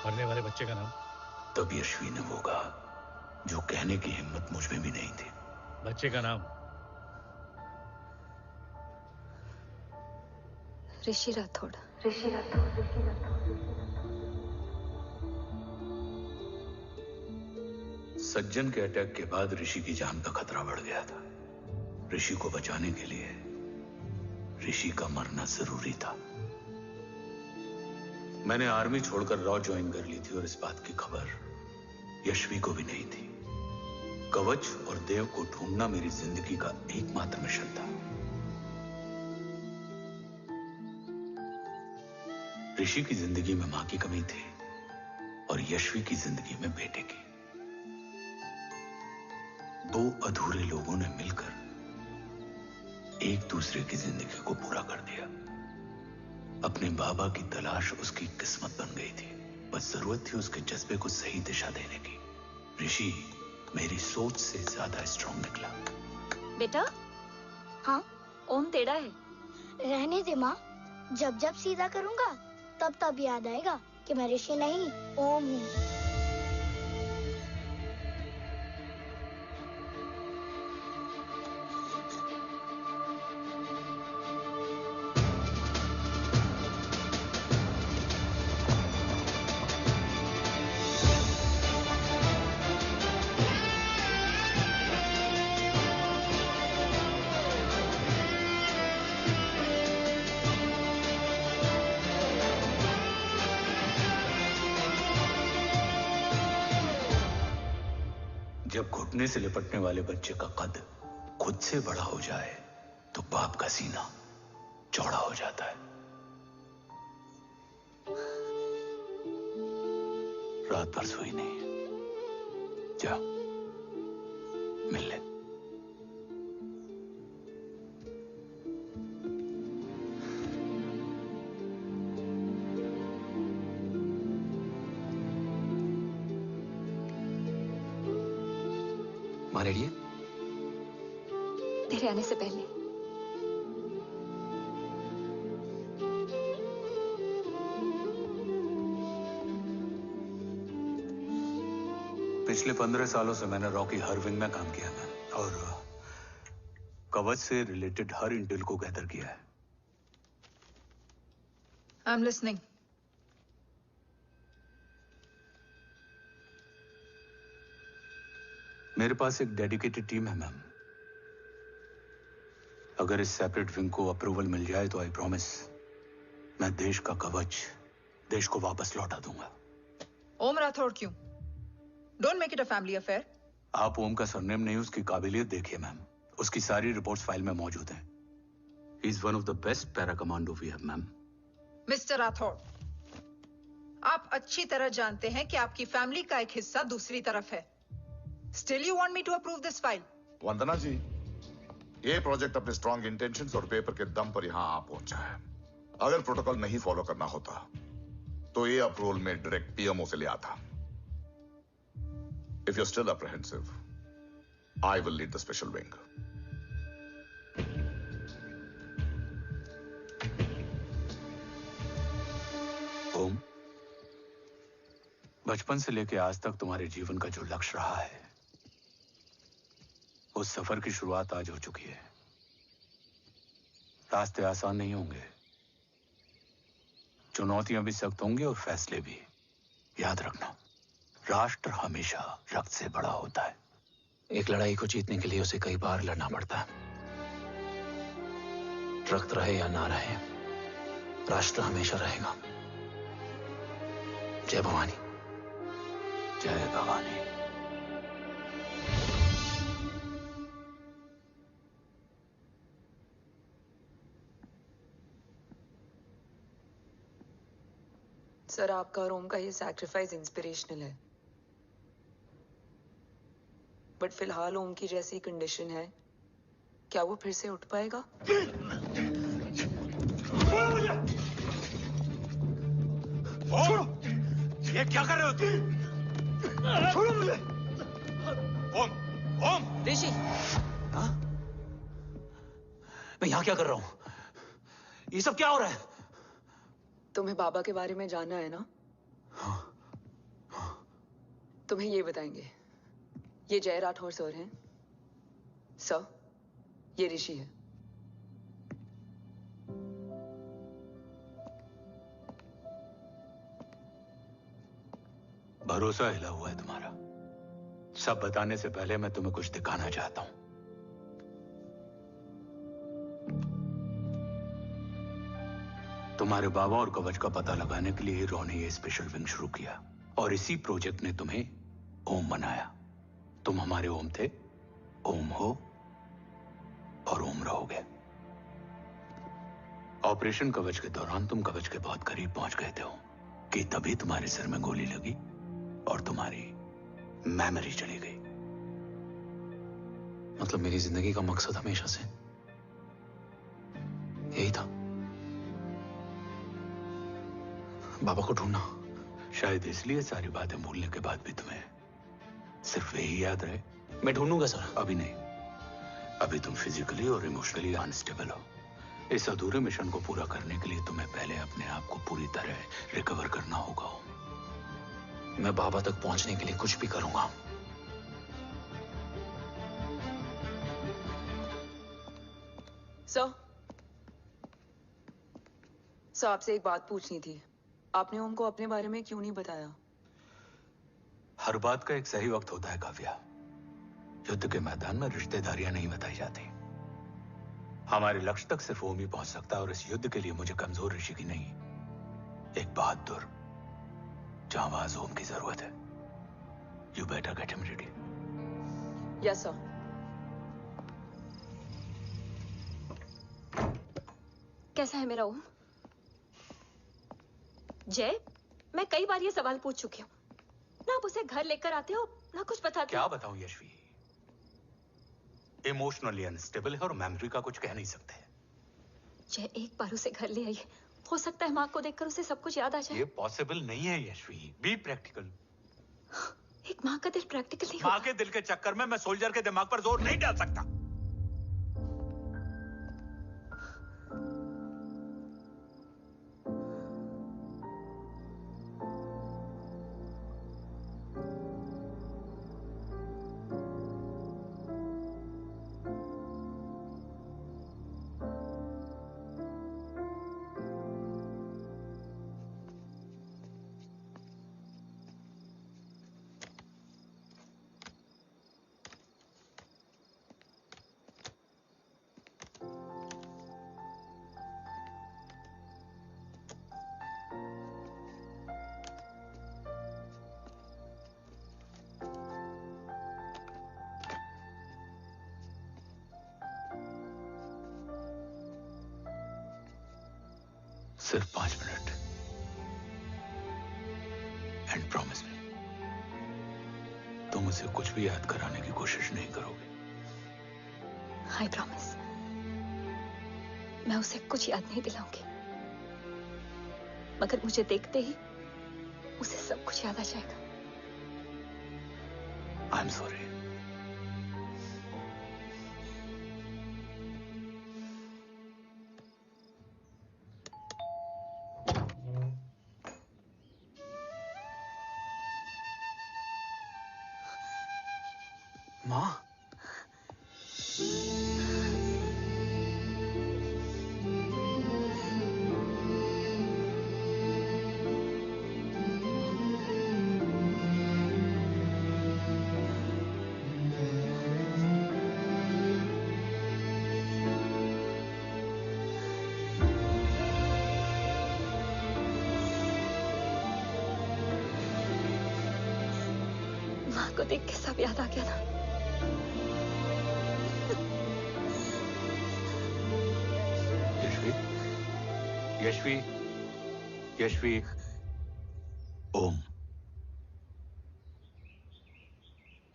मरने वाले बच्चे का नाम? तब यशवी ने वो कहा जो कहने की हिम्मत मुझ में भी नहीं थी। बच्चे का नाम? ऋषि राठौड़। ऋषि राठौड़। सज्जन के अटैक के बाद ऋषि की जान का खतरा बढ़ गया था। ऋषि को बचाने के लिए ऋषि का मरना जरूरी था। मैंने आर्मी छोड़कर रॉ ज्वाइन कर ली थी और इस बात की खबर यशवी को भी नहीं थी। कवच और देव को ढूंढना मेरी जिंदगी का एकमात्र मिशन था। ऋषि की जिंदगी में मां की कमी थी और यशवी की जिंदगी में बेटे की। दो अधूरे लोगों ने मिलकर एक दूसरे की जिंदगी को पूरा कर दिया। अपने बाबा की तलाश उसकी किस्मत बन गई थी, बस जरूरत थी उसके जज्बे को सही दिशा देने की। ऋषि मेरी सोच से ज्यादा स्ट्रांग निकला। बेटा, हाँ, ओम टेढ़ा है। रहने दे माँ, जब जब सीधा करूँगा तब तब याद आएगा कि मैं ऋषि नहीं ओम हूँ। जब घुटने से लिपटने वाले बच्चे का कद खुद से बड़ा हो जाए तो बाप का सीना चौड़ा हो जाता है। रात भर सोई नहीं, जा मिल ले। माँ रेडी है? तेरे आने से पहले। पिछले 15 सालों से मैंने रॉकी हर विंग में काम किया है और कवच से रिलेटेड हर इंटेल को गैदर किया है। I am listening. मेरे पास एक डेडिकेटेड टीम है मैम। अगर इस सेपरेट विंग को अप्रूवल मिल जाए तो आई प्रॉमिस मैं देश का कवच देश को वापस लौटा दूंगा। ओम राठौड़ क्यों? Don't make it a family affair. आप ओम का सरनेम नहीं, उसकी काबिलियत देखिए मैम। उसकी सारी रिपोर्ट्स फाइल में मौजूद हैं। He is one of the best para commando we have ma'am. Mister Rathore, आप अच्छी तरह जानते हैं कि आपकी फैमिली का एक हिस्सा दूसरी तरफ है। Still you want me to approve this file? वंदना जी, ये प्रोजेक्ट अपने स्ट्रॉन्ग इंटेंशंस और पेपर के दम पर यहां आ पहुंचा है। अगर प्रोटोकॉल नहीं फॉलो करना होता तो ये अप्रूवल में डायरेक्ट पीएमओ से ले आता। If you are still apprehensive, I will lead the special wing. Om, बचपन से लेकर आज तक तुम्हारे जीवन का जो लक्ष्य रहा है, उस सफर की शुरुआत आज हो चुकी है। रास्ते आसान नहीं होंगे, चुनौतियां भी सख्त होंगी और फैसले भी। याद रखना, राष्ट्र हमेशा रक्त से बड़ा होता है। एक लड़ाई को जीतने के लिए उसे कई बार लड़ना पड़ता है। रक्त रहे या ना रहे, राष्ट्र हमेशा रहेगा। जय भवानी। जय भवानी। सर, आपका और ओम का ये सैक्रिफाइस इंस्पिरेशनल है, बट फिलहाल ओम की जैसी कंडीशन है, क्या वो फिर से उठ पाएगा? छोड़ो! ये क्या कर रहे हो तुम? छोड़ो मुझे! ओम! ओम! ऋषि! हाँ? मैं यहाँ क्या कर रहा हूँ? ये सब क्या हो रहा है? तुम्हें बाबा के बारे में जानना है ना? तुम्हें ये बताएंगे। ये जय राठौर सर हैं। सर, ये ऋषि है। भरोसा हिला हुआ है तुम्हारा। सब बताने से पहले मैं तुम्हें कुछ दिखाना चाहता हूं। तुम्हारे बाबा और कवच का पता लगाने के लिए हीरो ने ये स्पेशल विंग शुरू किया और इसी प्रोजेक्ट ने तुम्हें ओम बनाया। तुम हमारे ओम थे, ओम हो और ओम रहोगे। ऑपरेशन कवच के दौरान तुम कवच के बहुत करीब पहुंच गए थे कि तभी तुम्हारे सिर में गोली लगी और तुम्हारी मेमोरी चली गई। मतलब मेरी जिंदगी का मकसद हमेशा से यही था। बाबा को ढूंढना। शायद इसलिए सारी बातें भूलने के बाद भी तुम्हें सिर्फ यही याद रहे। मैं ढूंढूंगा सर। अभी नहीं, अभी तुम फिजिकली और इमोशनली अनस्टेबल हो। इस अधूरे मिशन को पूरा करने के लिए तुम्हें पहले अपने आप को पूरी तरह रिकवर करना होगा। मैं बाबा तक पहुंचने के लिए कुछ भी करूंगा। सर, आपसे एक बात पूछनी थी। आपने ओम को अपने बारे में क्यों नहीं बताया? हर बात का एक सही वक्त होता है काव्या। युद्ध के मैदान में रिश्तेदारियां नहीं बताई जाती। हमारे लक्ष्य तक सिर्फ ओम ही पहुंच सकता है, और इस युद्ध के लिए मुझे कमजोर ऋषि की नहीं, एक बहादुर जांबाज ओम की जरूरत है। You better get him ready. Yes sir. कैसा है मेरा ओम? जय, मैं कई बार ये सवाल पूछ चुकी हूँ। ना आप उसे घर लेकर आते हो, ना कुछ बताते क्या हो। बताऊं यशवी? इमोशनली अनस्टेबल है और मेमोरी का कुछ कह नहीं सकते। जय, एक बार उसे घर ले आइए। हो सकता है माँ को देखकर उसे सब कुछ याद आ जाए। ये पॉसिबल नहीं है यशवी। Be practical. एक माँ का दिल प्रैक्टिकल नहीं माँ के दिल के चक्कर में मैं सोल्जर के दिमाग पर जोर नहीं डाल सकता। सिर्फ 5 मिनट। एंड प्रॉमिस मी, तुम उसे कुछ भी याद कराने की कोशिश नहीं करोगे। I promise. मैं उसे कुछ याद नहीं दिलाऊंगी, मगर मुझे देखते ही उसे सब कुछ याद आ जाएगा। I am sorry. माँ, माँ को देख के सब याद आ गया ना। Yashvi, Yashvi, Om,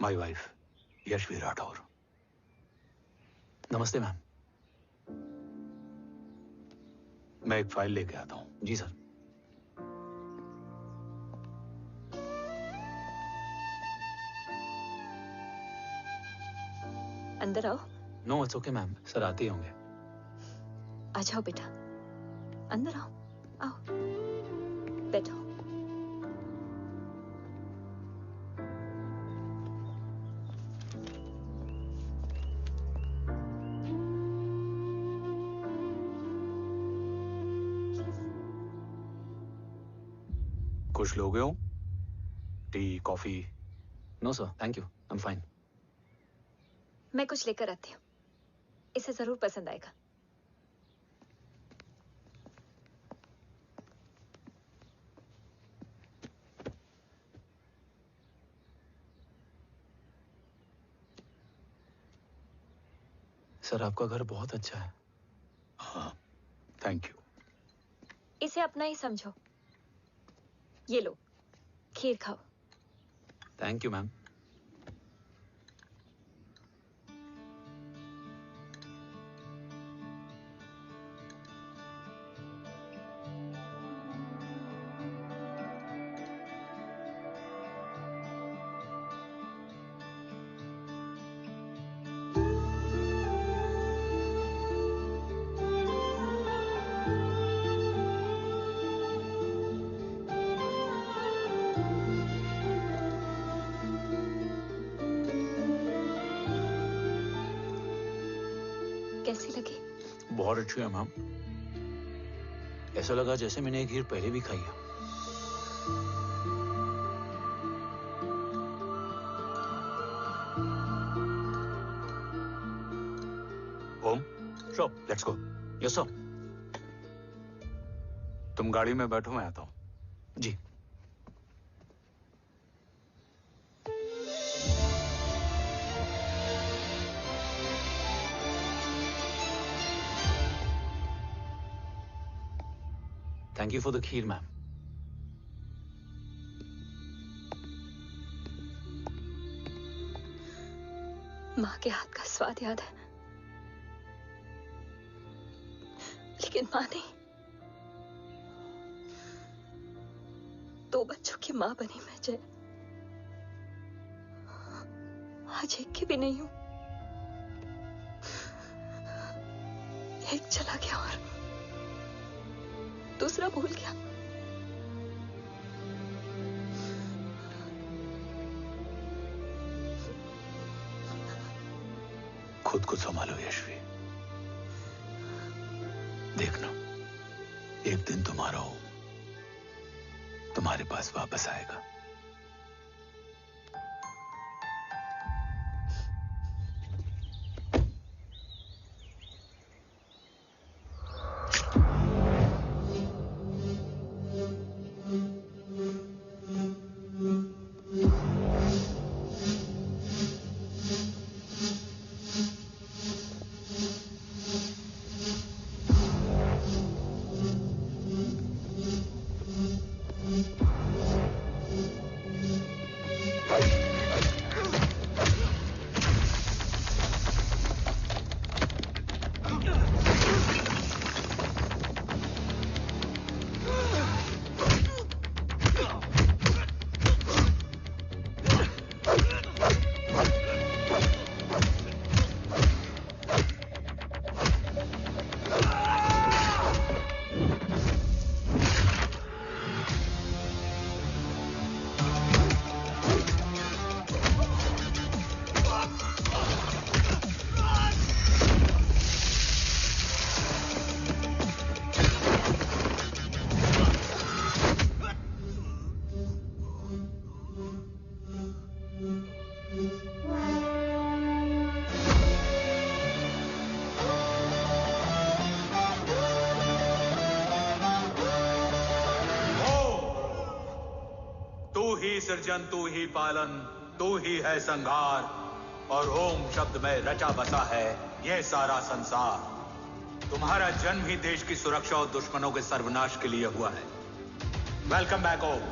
my wife Yashvi Rathore. नमस्ते मैम। मैं एक फाइल लेके आता हूं। जी सर। अंदर आओ। No it's okay ma'am, sir आते ही होंगे। आ जाओ बेटा, अंदर आओ। आओ, बैठो। कुछ लोगे हो? Tea, coffee? No sir, thank you, I am fine. मैं कुछ लेकर आती हूँ, इसे जरूर पसंद आएगा। सर आपका घर बहुत अच्छा है। हाँ, थैंक यू। इसे अपना ही समझो। ये लो, खीर खाओ। Thank you ma'am. कैसी लगी? बहुत अच्छी है मैम। ऐसा लगा जैसे मैंने एक हीर पहले भी खाई है। ओम, चलो लेट्स गो। Yes sir. तुम गाड़ी में बैठो, मैं आता हूं। जी। Thank you for the kheer, ma'am. माँ के हाथ का स्वाद याद है, लेकिन माँ नहीं। 2 बच्चों की माँ बनी मैं जय। आज एक की भी नहीं हूं। एक चला गया और दूसरा भूल गया। खुद को संभालो यशवी। देखना, एक दिन तुम्हारा हो तुम्हारे पास वापस आएगा। सृजन तू ही पालन, तू ही है संहार, और ओम शब्द में रचा बसा है ये सारा संसार। तुम्हारा जन्म ही देश की सुरक्षा और दुश्मनों के सर्वनाश के लिए हुआ है। वेलकम बैक ओम।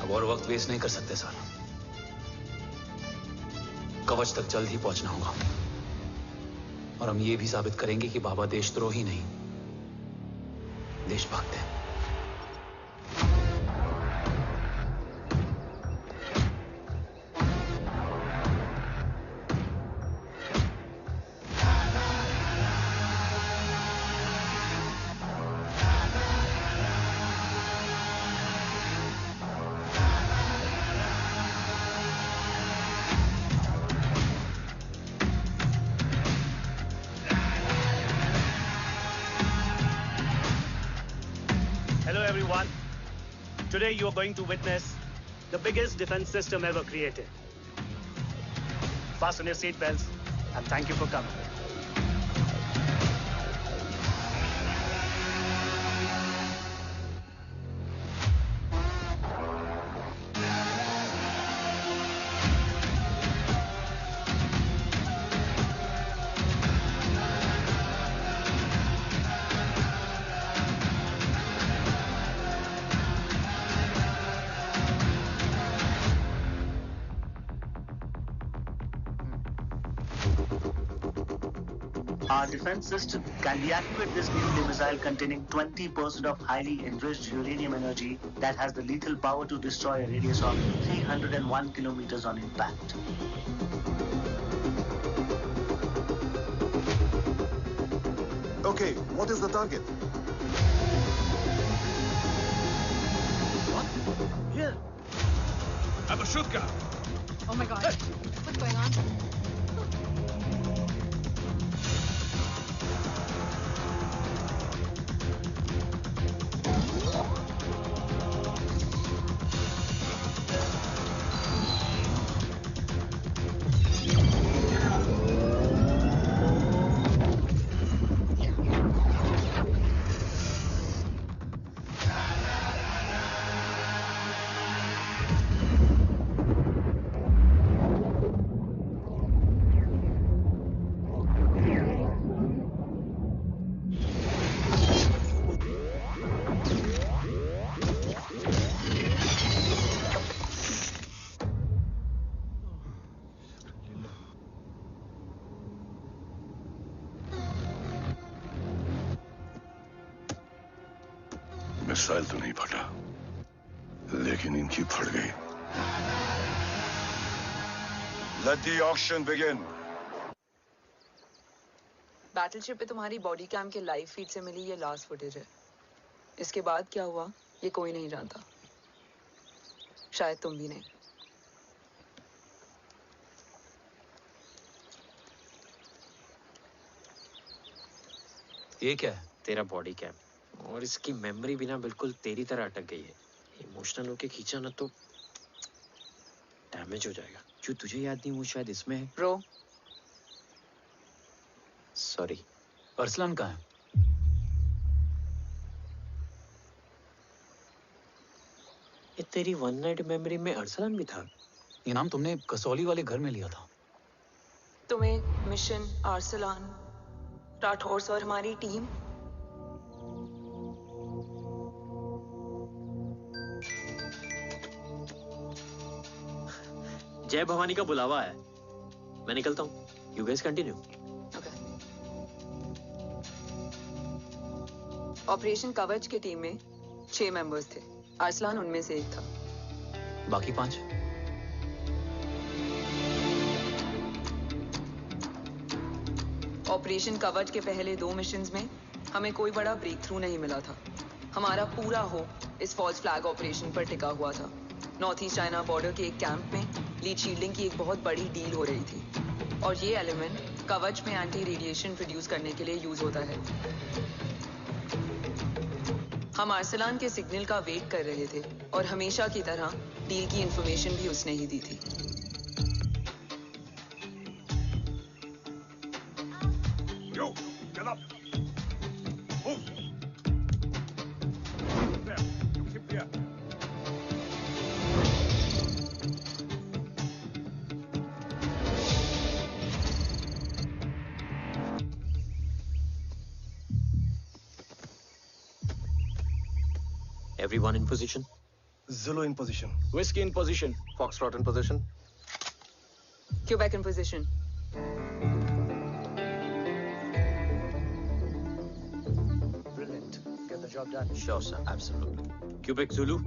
अब और वक्त वेस्ट नहीं कर सकते सर। कवच तक जल्द ही पहुंचना होगा और हम ये भी साबित करेंगे कि बाबा देशद्रोही नहीं, देशभक्त हैं। Today you are going to witness the biggest defense system ever created. Fasten your seatbelts and thank you for coming. Our defense system can deactivate this nuclear missile containing 20% of highly enriched uranium energy that has the lethal power to destroy a radius of 301 kilometers on impact. Okay, what is the target? Abashuka! Oh my god. What's going on? Missile तो नहीं फटा, लेकिन इनकी फट गई। Let the auction begin. Battleship पे तुम्हारी body cam के लाइव फीड से मिली ये लास्ट फुटेज है। इसके बाद क्या हुआ ये कोई नहीं जानता, शायद तुम भी नहीं। ये क्या है? तेरा बॉडी कैम, और इसकी मेमोरी भी ना बिल्कुल तेरी तरह अटक गई है। इमोशनल होके खींचा ना तो डैमेज हो जाएगा। जो तुझे याद नहीं वो शायद इसमें है। Bro sorry. अरसलान कहाँ है? ये तेरी वन नाइट मेमोरी में अरसलान भी था? ये नाम तुमने कसौली वाले घर में लिया था। तुम्हें मिशन, अरसलान, राठौर और हमारी टीम। जय भवानी का बुलावा है, मैं निकलता हूँ। You guys continue. ऑपरेशन कवच की टीम में 6 मेंबर्स थे, अरसलान उनमें से एक था। बाकी 5? ऑपरेशन कवच के पहले 2 मिशंस में हमें कोई बड़ा ब्रेक थ्रू नहीं मिला था। हमारा पूरा होप इस फॉल्स फ्लैग ऑपरेशन पर टिका हुआ था। नॉर्थ ईस्ट चाइना बॉर्डर के एक कैंप में लीड शील्डिंग की एक बहुत बड़ी डील हो रही थी, और ये एलिमेंट कवच में एंटी रेडिएशन प्रोड्यूस करने के लिए यूज होता है। हम अरसलान के सिग्नल का वेट कर रहे थे, और हमेशा की तरह डील की इंफॉर्मेशन भी उसने ही दी थी। Yo, get up. Move. There. You keep there. Everyone in position? Zulu in position. Whiskey in position. Foxtrot in position. Quebec in position. Brilliant. Get the job done. Sure, sir. Absolutely. Quebec Zulu,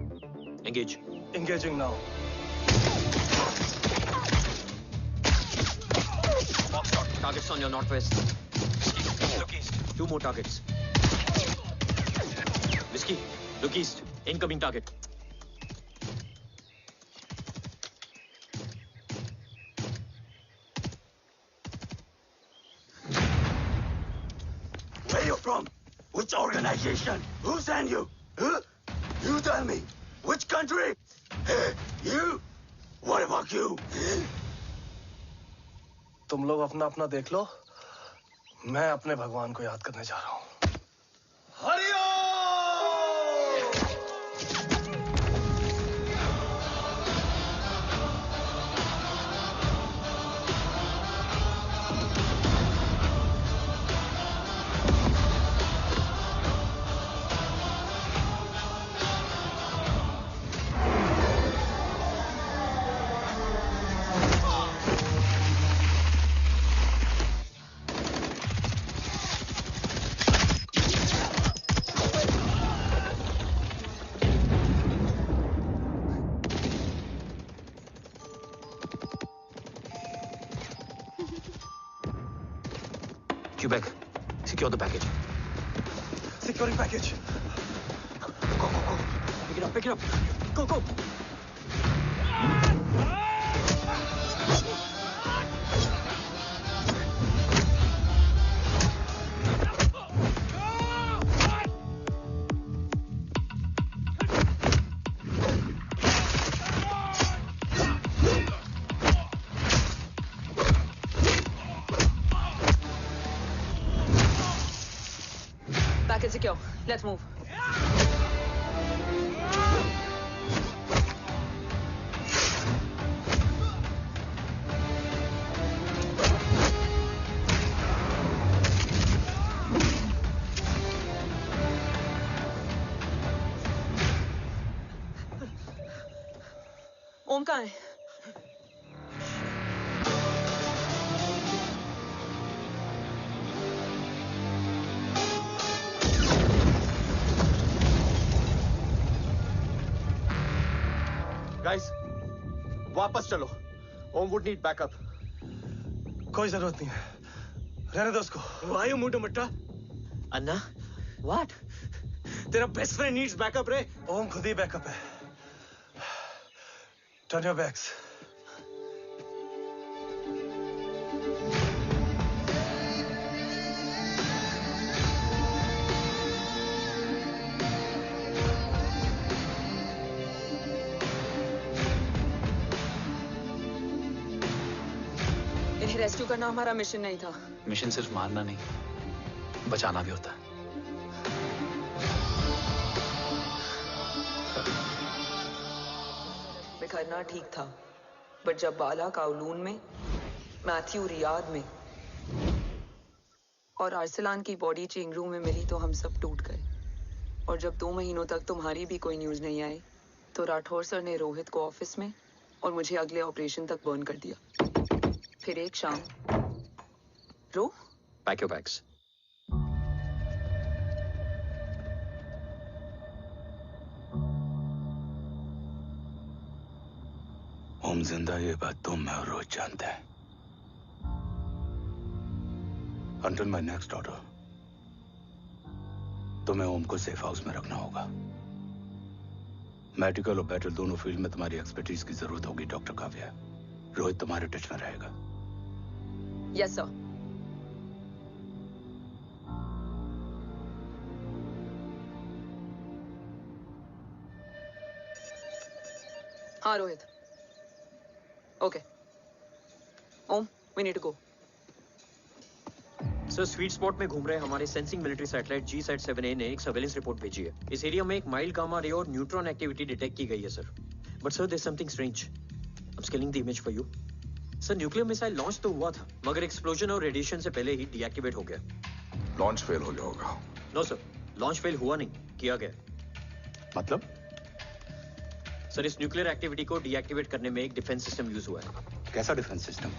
engage. Engaging now. Foxtrot, targets on your northwest. Look east. 2 more targets. Whiskey, look east. Incoming target. Where you from? Which organization? Who sent you? Huh? You tell me. Which country? Hey, you? What about you? तुम लोग अपना अपना देख लो, मैं अपने भगवान को याद करने जा रहा हूँ। Quebec, secure the package. Securing package. Go, go, go. Pick it up, pick it up. Go, go. Market secure. Let's move. ओम कहाँ है? गाइस, वापस चलो। Om would need backup. कोई जरूरत नहीं है, रहने दो उसको। Why you मुंडो मट्टा? अन्ना, what? तेरा बेस्ट फ्रेंड नीड्स बैकअप रे। ओम खुद ही बैकअप है। Turn your backs. इन्हें रेस्क्यू करना हमारा मिशन नहीं था। मिशन सिर्फ मारना नहीं, बचाना भी होता है। बिखरना ठीक था, बट जब बाला काउलून में, मैथ्यू रियाद में और आर्सलान की बॉडी चेंज रूम में मिली तो हम सब टूट गए। और जब 2 महीनों तक तुम्हारी भी कोई न्यूज नहीं आई तो राठौर सर ने रोहित को ऑफिस में और मुझे अगले ऑपरेशन तक बर्न कर दिया। फिर एक शाम रो पैक योर बैग्स। ओम जिंदा, ये बात तुम मैं और रोहित जानते हैं। Until my next order, तुम्हें ओम को सेफ हाउस में रखना होगा। मेडिकल और बैटल दोनों फील्ड में तुम्हारी एक्सपर्टीज की जरूरत होगी डॉक्टर काव्या। रोहित तुम्हारे टच में रहेगा। Yes sir. हाँ Rohit. Okay Om, we need to go. Sir, sweet spot में घूम रहे हमारे सेंसिंग मिलिट्री सैटेलाइट G-SAT-7A ने एक सर्वेलेंस रिपोर्ट भेजी है। इस एरिया में एक माइल्ड गामा रे और न्यूट्रॉन एक्टिविटी डिटेक्ट की गई है sir. But sir, there is something strange. I am scaling the image for you. Sir, nuclear missile launch तो हुआ था, मगर एक्सप्लोजन और रेडिएशन से पहले ही डीएक्टिवेट हो गया। लॉन्च फेल हो गया होगा। नो सर, लॉन्च फेल हुआ नहीं, किया गया। मतलब? सर, इस न्यूक्लियर एक्टिविटी को डीएक्टिवेट करने में एक डिफेंस सिस्टम यूज हुआ है। कैसा डिफेंस सिस्टम?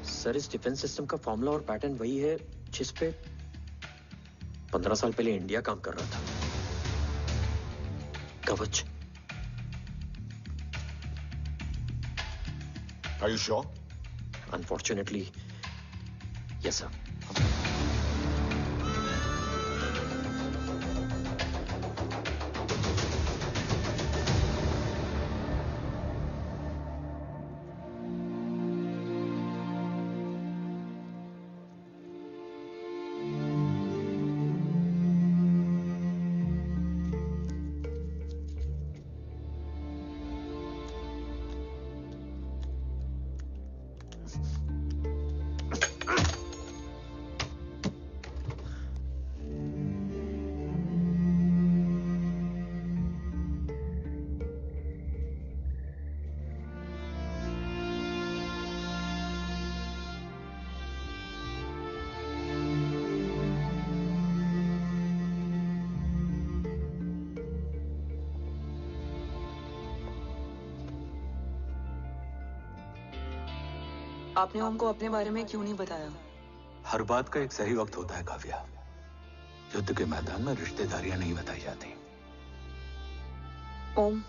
सर, इस डिफेंस सिस्टम का फॉर्मूला और पैटर्न वही है जिस पे 15 साल पहले इंडिया काम कर रहा था। कवच। Are you sure? Unfortunately, yes sir. आपने ओम को अपने बारे में क्यों नहीं बताया? हर बात का एक सही वक्त होता है काव्या। युद्ध के मैदान में रिश्तेदारियां नहीं बताई जाती। ओम,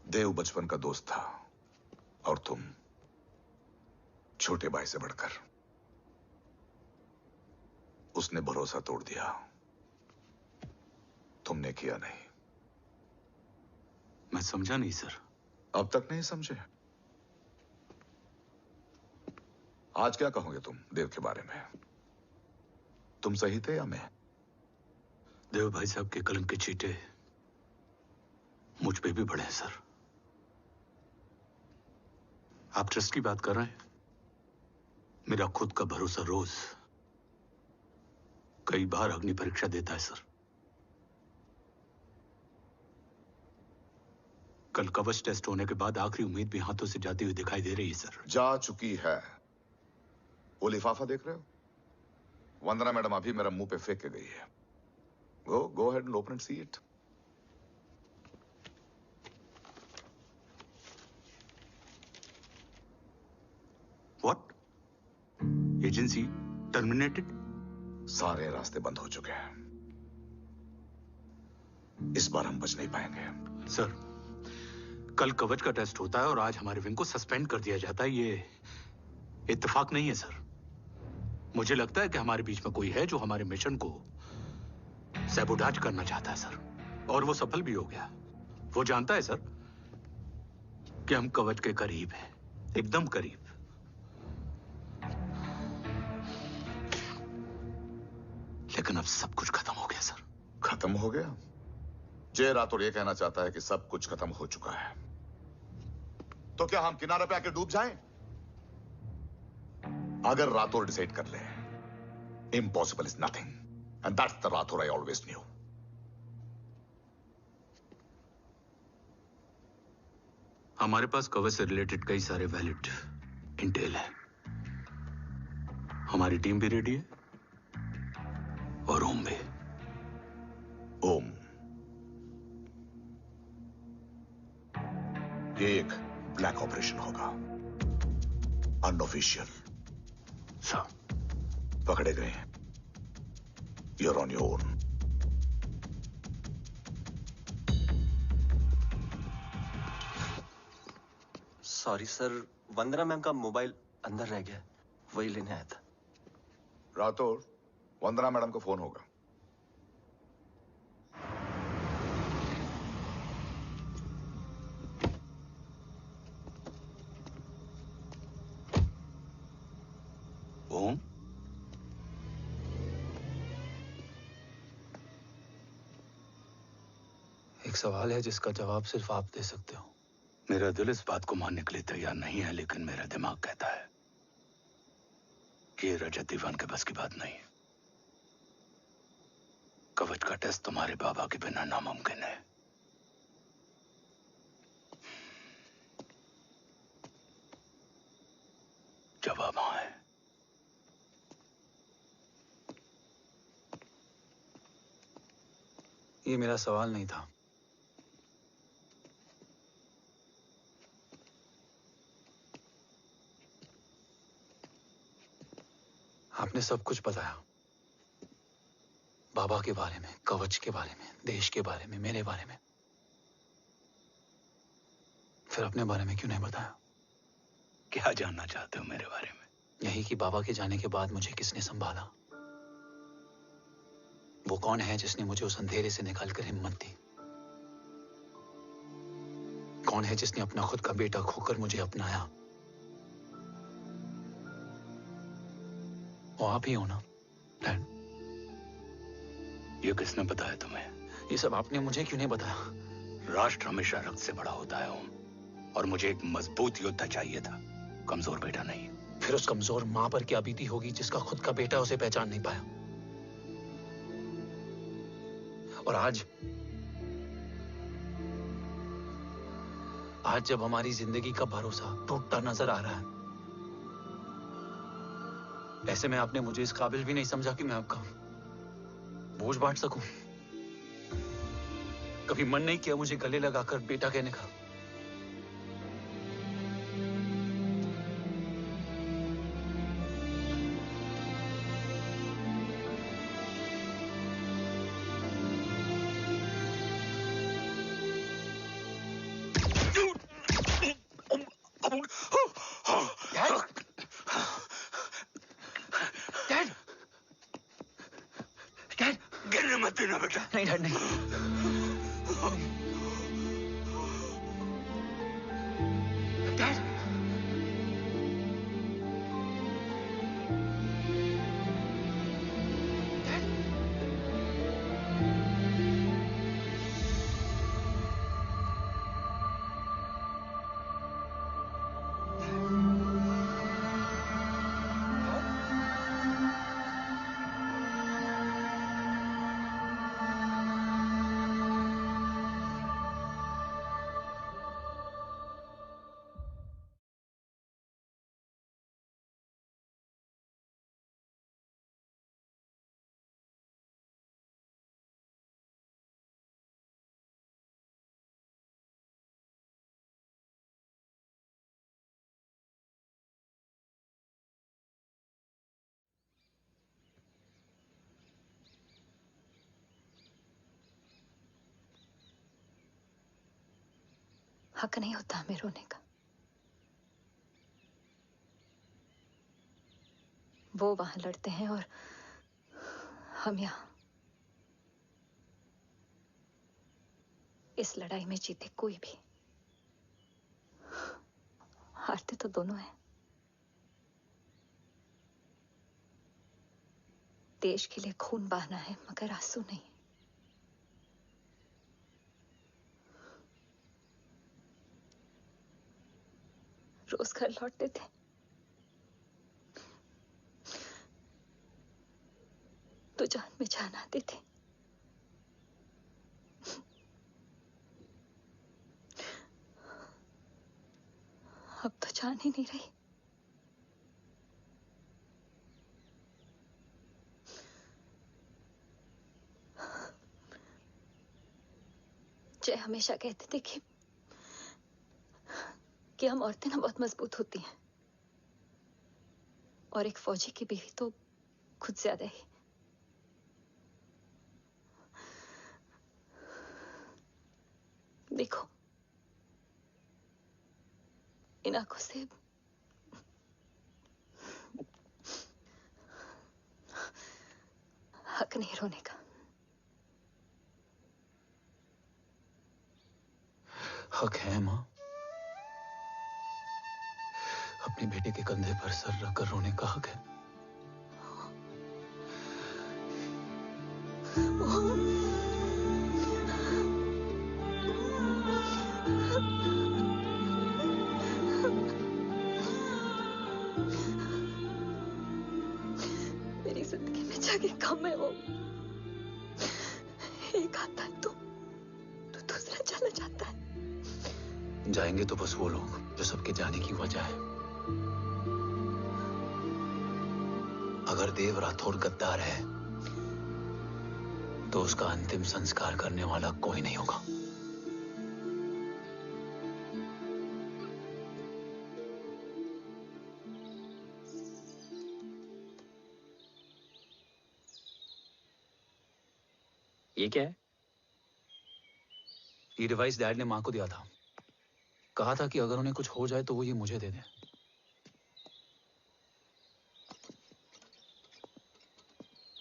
देव बचपन का दोस्त था और तुम छोटे भाई से बढ़कर उसने भरोसा तोड़ दिया। तुमने किया नहीं। मैं समझा नहीं सर। अब तक नहीं समझे? आज क्या कहोगे तुम देव के बारे में? तुम सही थे या मैं? देव भाई साहब के कलंक के चीटे मुझ पे भी पड़े हैं सर। आप ट्रस्ट की बात कर रहे हैं? मेरा खुद का भरोसा रोज कई बार अग्नि परीक्षा देता है सर। कल कवच टेस्ट होने के बाद आखिरी उम्मीद भी हाथों से जाती हुई दिखाई दे रही है सर। जा चुकी है। वो लिफाफा देख रहे हो? वंदना मैडम अभी मेरा मुंह पे फेंक के गई है। Go ahead and open and see it. What? Agency terminated? सारे रास्ते बंद हो चुके हैं। इस बार हम बच नहीं पाएंगे। सर, कल कवच का टेस्ट होता है और आज हमारे विंग को सस्पेंड कर दिया जाता है। ये इत्तेफाक नहीं है सर। मुझे लगता है कि हमारे बीच में कोई है जो हमारे मिशन को सैबोटाज करना चाहता है सर, और वो सफल भी हो गया। वो जानता है सर कि हम कवच के करीब हैं, एकदम करीब। लेकिन अब सब कुछ खत्म हो गया सर। खत्म हो गया? जय राठौर ये कहना चाहता है कि सब कुछ खत्म हो चुका है। तो क्या हम किनारे पे आके डूब जाएं? अगर राठौर डिसाइड कर ले, impossible is nothing, and that's the Rathore I always new. हमारे पास कवच से रिलेटेड कई सारे वैलिड इंटेल है। हमारी टीम भी रेडी है और ओम भी। ओम, ये एक ब्लैक ऑपरेशन होगा, अनऑफिशियल। सर, पकड़े गए। You're on your own. Sorry sir, Vandana ma'am का मोबाइल अंदर रह गया, वही लेने आया था। राठौर, वंदना मैडम को फोन होगा। ओम, एक सवाल है जिसका जवाब सिर्फ आप दे सकते हो। मेरा दिल इस बात को मानने के लिए तैयार नहीं है, लेकिन मेरा दिमाग कहता है कि ये रजत दीवान के बस की बात नहीं है। कवच का टेस्ट तुम्हारे बाबा के बिना नामुमकिन है। जवाब हाँ है। ये मेरा सवाल नहीं था। आपने सब कुछ बताया, बाबा के बारे में, कवच के बारे में, देश के बारे में, मेरे बारे में। फिर अपने बारे में क्यों नहीं बताया? क्या जानना चाहते हो मेरे बारे में? यही कि बाबा के जाने के बाद मुझे किसने संभाला? वो कौन है जिसने मुझे उस अंधेरे से निकालकर हिम्मत दी? कौन है जिसने अपना खुद का बेटा खोकर मुझे अपनाया? वो आप ही हो ना, डैड? ये किसने बताया तुम्हें? ये सब आपने मुझे क्यों नहीं बताया? राष्ट्र हमेशा रक्त से बड़ा होता है ओम, और मुझे एक मजबूत योद्धा चाहिए था, कमजोर बेटा नहीं। फिर उस कमजोर मां पर क्या बीती होगी जिसका खुद का बेटा उसे पहचान नहीं पाया? और आज जब हमारी जिंदगी का भरोसा टूटता नजर आ रहा है, ऐसे में आपने मुझे इस काबिल भी नहीं समझा कि मैं आपका बोझ बांट सकूं। कभी मन नहीं किया मुझे गले लगाकर बेटा कहने का? मत देना बेटा। नहीं डैड नहीं। हक नहीं होता हमें रोने का। वो वहां लड़ते हैं और हम यहां। इस लड़ाई में जीते कोई भी, हारते तो दोनों हैं। देश के लिए खून बहाना है मगर आंसू नहीं। रोज घर लौटते थे, तो जान में जान आती थी। अब तो जान ही नहीं रही। जय हमेशा कहते थे कि हम औरतें ना बहुत मजबूत होती हैं, और एक फौजी की बीवी तो खुद ज्यादा ही। देखो, इन आंखों से हक नहीं रोने का। हक है माँ। अपने बेटे के कंधे पर सर रखकर रोने का हक है। मेरी जिंदगी में जगह कम है। वो एक आता है तो दूसरा चला जाता है। जाएंगे तो बस वो लोग जो सबके जाने की वजह है। अगर देव राठौर गद्दार है तो उसका अंतिम संस्कार करने वाला कोई नहीं होगा। ये क्या है? ये डिवाइस डैड ने मां को दिया था। कहा था कि अगर उन्हें कुछ हो जाए तो वो ये मुझे दे दें।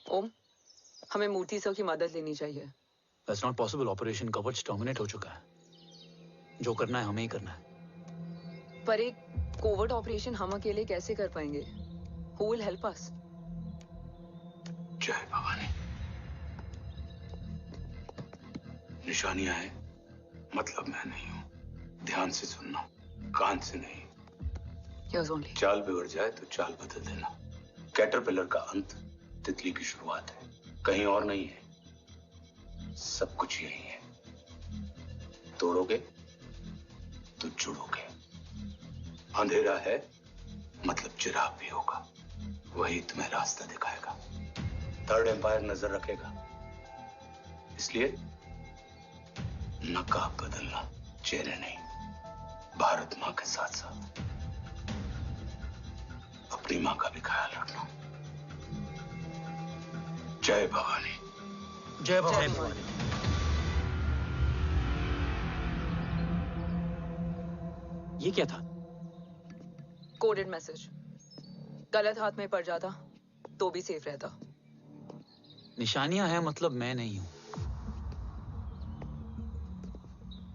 ओम, हमें मूर्ति सर की मदद लेनी चाहिए। That's not possible. ऑपरेशन कवच टर्मिनेट हो चुका है। जो करना है हमें ही करना है। पर एक कोवर्ट ऑपरेशन हम अकेले कैसे कर पाएंगे? Who will help us? जय भवानी। निशानियां हैं, मतलब मैं नहीं हूं। ध्यान से सुनना, कान से नहीं। Here's only. चाल बिगड़ जाए तो चाल बदल देना। कैटरपिलर का अंत तितली की शुरुआत है, कहीं और नहीं है। सब कुछ यही है। तोड़ोगे तो जुड़ोगे। अंधेरा है मतलब चिराग भी होगा, वही तुम्हें रास्ता दिखाएगा। थर्ड एम्पायर नजर रखेगा, इसलिए नकाब बदलना, चेहरे नहीं। भारत माँ के साथ साथ अपनी माँ का भी ख्याल रखना। जय भवानी। जय भवानी। ये क्या था? Coded message. गलत हाथ में पड़ जाता तो भी सेफ रहता। निशानियां हैं मतलब मैं नहीं हूं।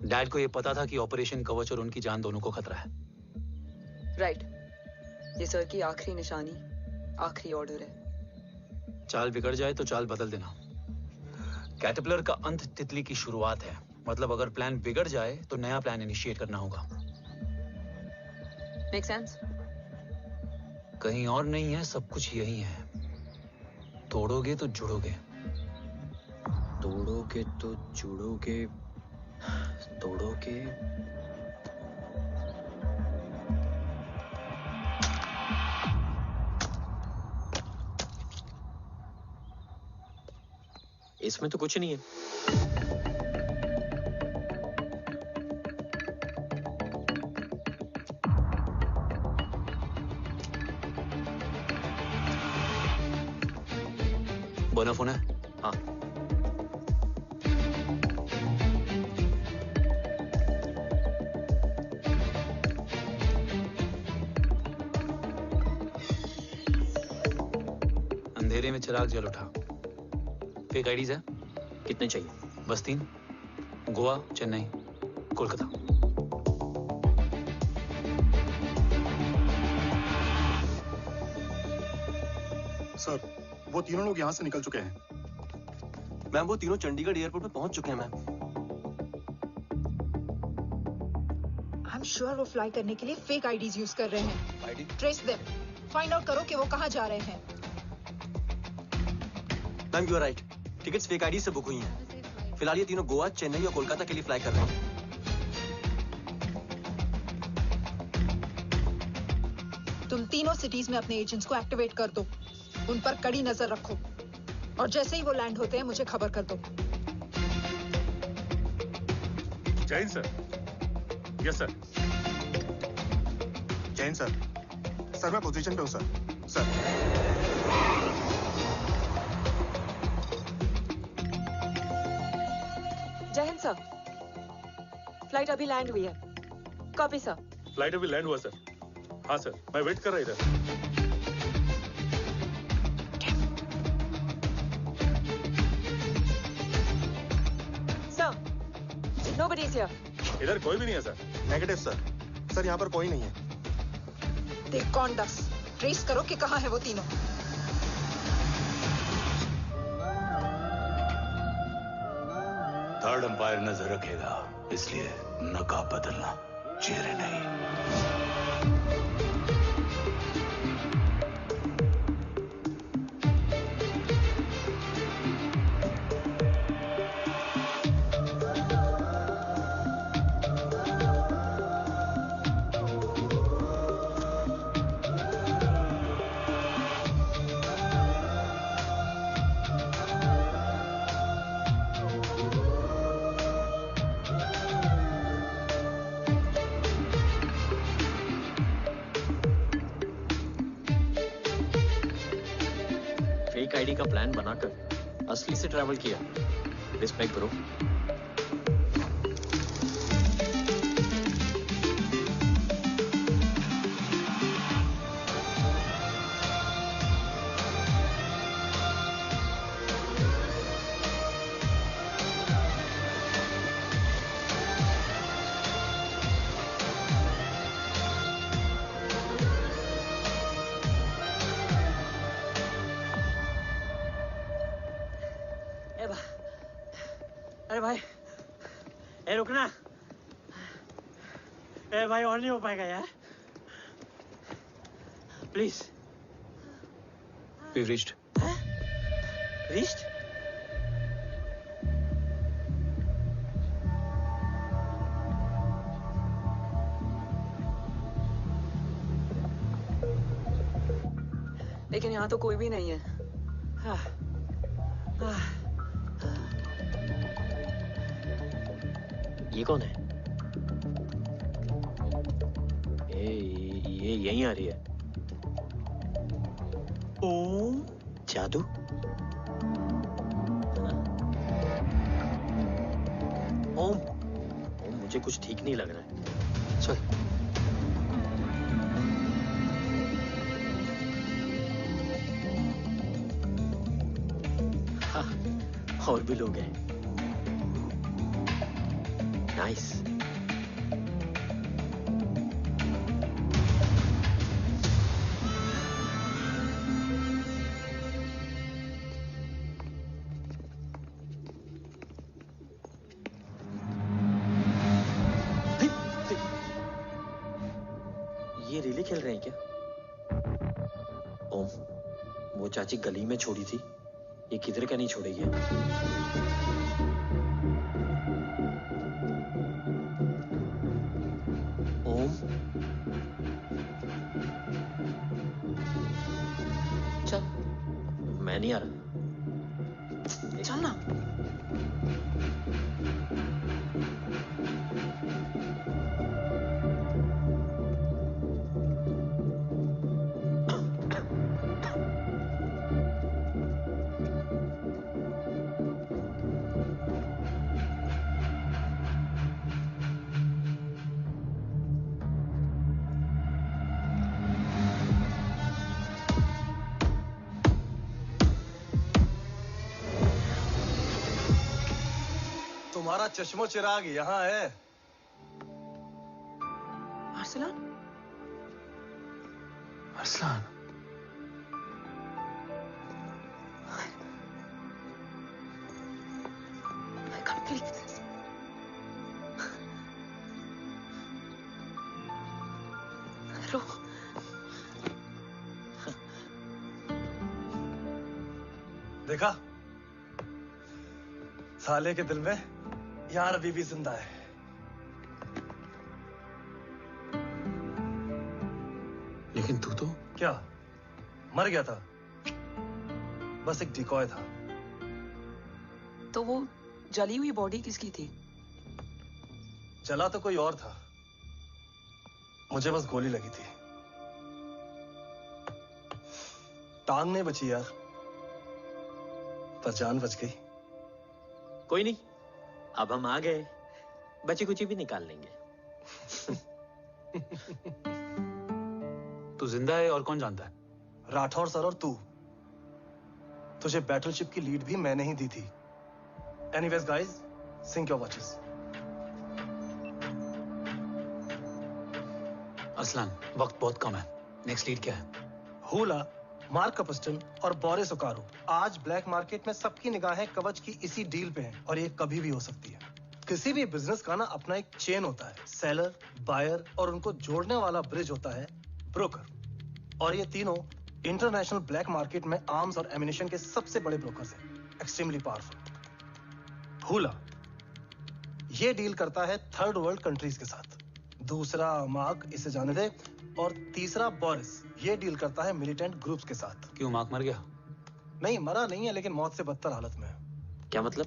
डैड को ये पता था कि ऑपरेशन कवच और उनकी जान दोनों को खतरा है। राइट। ये सर की आखिरी निशानी, आखिरी ऑर्डर है। चाल बिगड़ जाए तो चाल बदल देना। कैटरपिलर का अंत तितली की शुरुआत है। मतलब अगर प्लान बिगड़ जाए तो नया प्लान इनिशिएट करना होगा। Make sense? कहीं और नहीं है, सब कुछ यही है। तोड़ोगे तो जुड़ोगे। तोड़ोगे तो जुड़ोगे। तोड़ोगे। इसमें तो कुछ नहीं है। बोना फोन है? हाँ। अंधेरे में चिराग जल उठा। फेक आईडीज है? कितने चाहिए? बस 3। गोवा, चेन्नई, कोलकाता। सर, वो तीनों लोग यहाँ से निकल चुके हैं। मैम, वो तीनों चंडीगढ़ एयरपोर्ट पे पहुंच चुके हैं मैम। आई एम श्योर वो फ्लाई करने के लिए फेक आईडीज यूज कर रहे हैं। ट्रेस देम, फाइंड आउट करो कि वो कहाँ जा रहे हैं। Ma'am, you are right. Tickets fake ID से बुक हुई हैं। फिलहाल ये तीनों गोवा, चेन्नई और कोलकाता के लिए फ्लाई कर रहे हैं। तुम तीनों सिटीज में अपने एजेंट्स को एक्टिवेट कर दो। उन पर कड़ी नजर रखो और जैसे ही वो लैंड होते हैं मुझे खबर कर दो। Jain sir. Yes sir. Jain sir. Sir मैं पोजीशन पे हूँ सर। सर। जय हिंद सर। फ्लाइट अभी लैंड हुई है। Copy sir. फ्लाइट अभी लैंड हुआ सर। हाँ सर, मैं वेट कर रहा इधर। Nobody is here. इधर कोई भी नहीं है सर। Negative sir. सर यहाँ पर कोई नहीं है। देख कौन दस। ट्रेस करो कि कहाँ है वो तीनों। थर्ड अंपायर नजर रखेगा, इसलिए नकाब बदलना, चेहरे नहीं। आईडी का प्लान बनाकर असली से ट्रैवल किया। Respect bro. अरे भाई, ए रुकना। ए भाई और नहीं हो पाएगा यार। प्लीज। We've reached. Reached? लेकिन यहाँ तो कोई भी नहीं है। ये कौन है? ये यहीं आ रही है। ओम जादू? ओम मुझे कुछ ठीक नहीं लग रहा है। चल। और भी लोग हैं। नाइस। ये रिले खेल रहे हैं क्या? ओम, वो चाची गली में छोड़ी थी, ये किधर का नहीं छोड़ेगी। ओम, चल, मैं नहीं आ रहा। चल ना। तुम्हारा चश्मो चिराग यहाँ है। Arsalan? Arsalan, I can't believe this. रो। देखा, साले के दिल में यार अभी भी जिंदा है। लेकिन तू तो क्या मर गया था? बस एक डिकॉय था। तो वो जली हुई बॉडी किसकी थी? जला तो कोई और था, मुझे बस गोली लगी थी। टांग नहीं बची यार, पर जान बच गई। कोई नहीं, अब हम आ गए, बची कुची भी निकाल लेंगे। तू जिंदा है और कौन जानता है? राठौर सर और तू। तुझे बैटलशिप की लीड भी मैंने ही दी थी। Anyways guys, sync your watches. Aslan, वक्त बहुत कम है। नेक्स्ट लीड क्या है? हुला, मार्क कपस्टन और बोरिस ओकारो आज ब्लैक मार्केट में सबकी निगाहें कवच की इसी डील पे हैं और ये कभी भी हो सकती है। किसी भी बिजनेस का ना अपना एक चेन होता है, सेलर, बायर और उनको जोड़ने वाला ब्रिज होता है ब्रोकर। और ये तीनों इंटरनेशनल ब्लैक मार्केट में आर्म्स और एमिनेशन के सबसे बड़े ब्रोकर्स हैं, एक्सट्रीमली पावरफुल। हुला ये डील करता है थर्ड वर्ल्ड कंट्रीज के साथ, दूसरा मार्क, इसे जाने दे, और तीसरा बोरिस ये डील करता है मिलिटेंट ग्रुप्स के साथ। क्यों, मार्क मर गया? नहीं, मरा नहीं है, लेकिन मौत से बदतर हालत में है। क्या मतलब?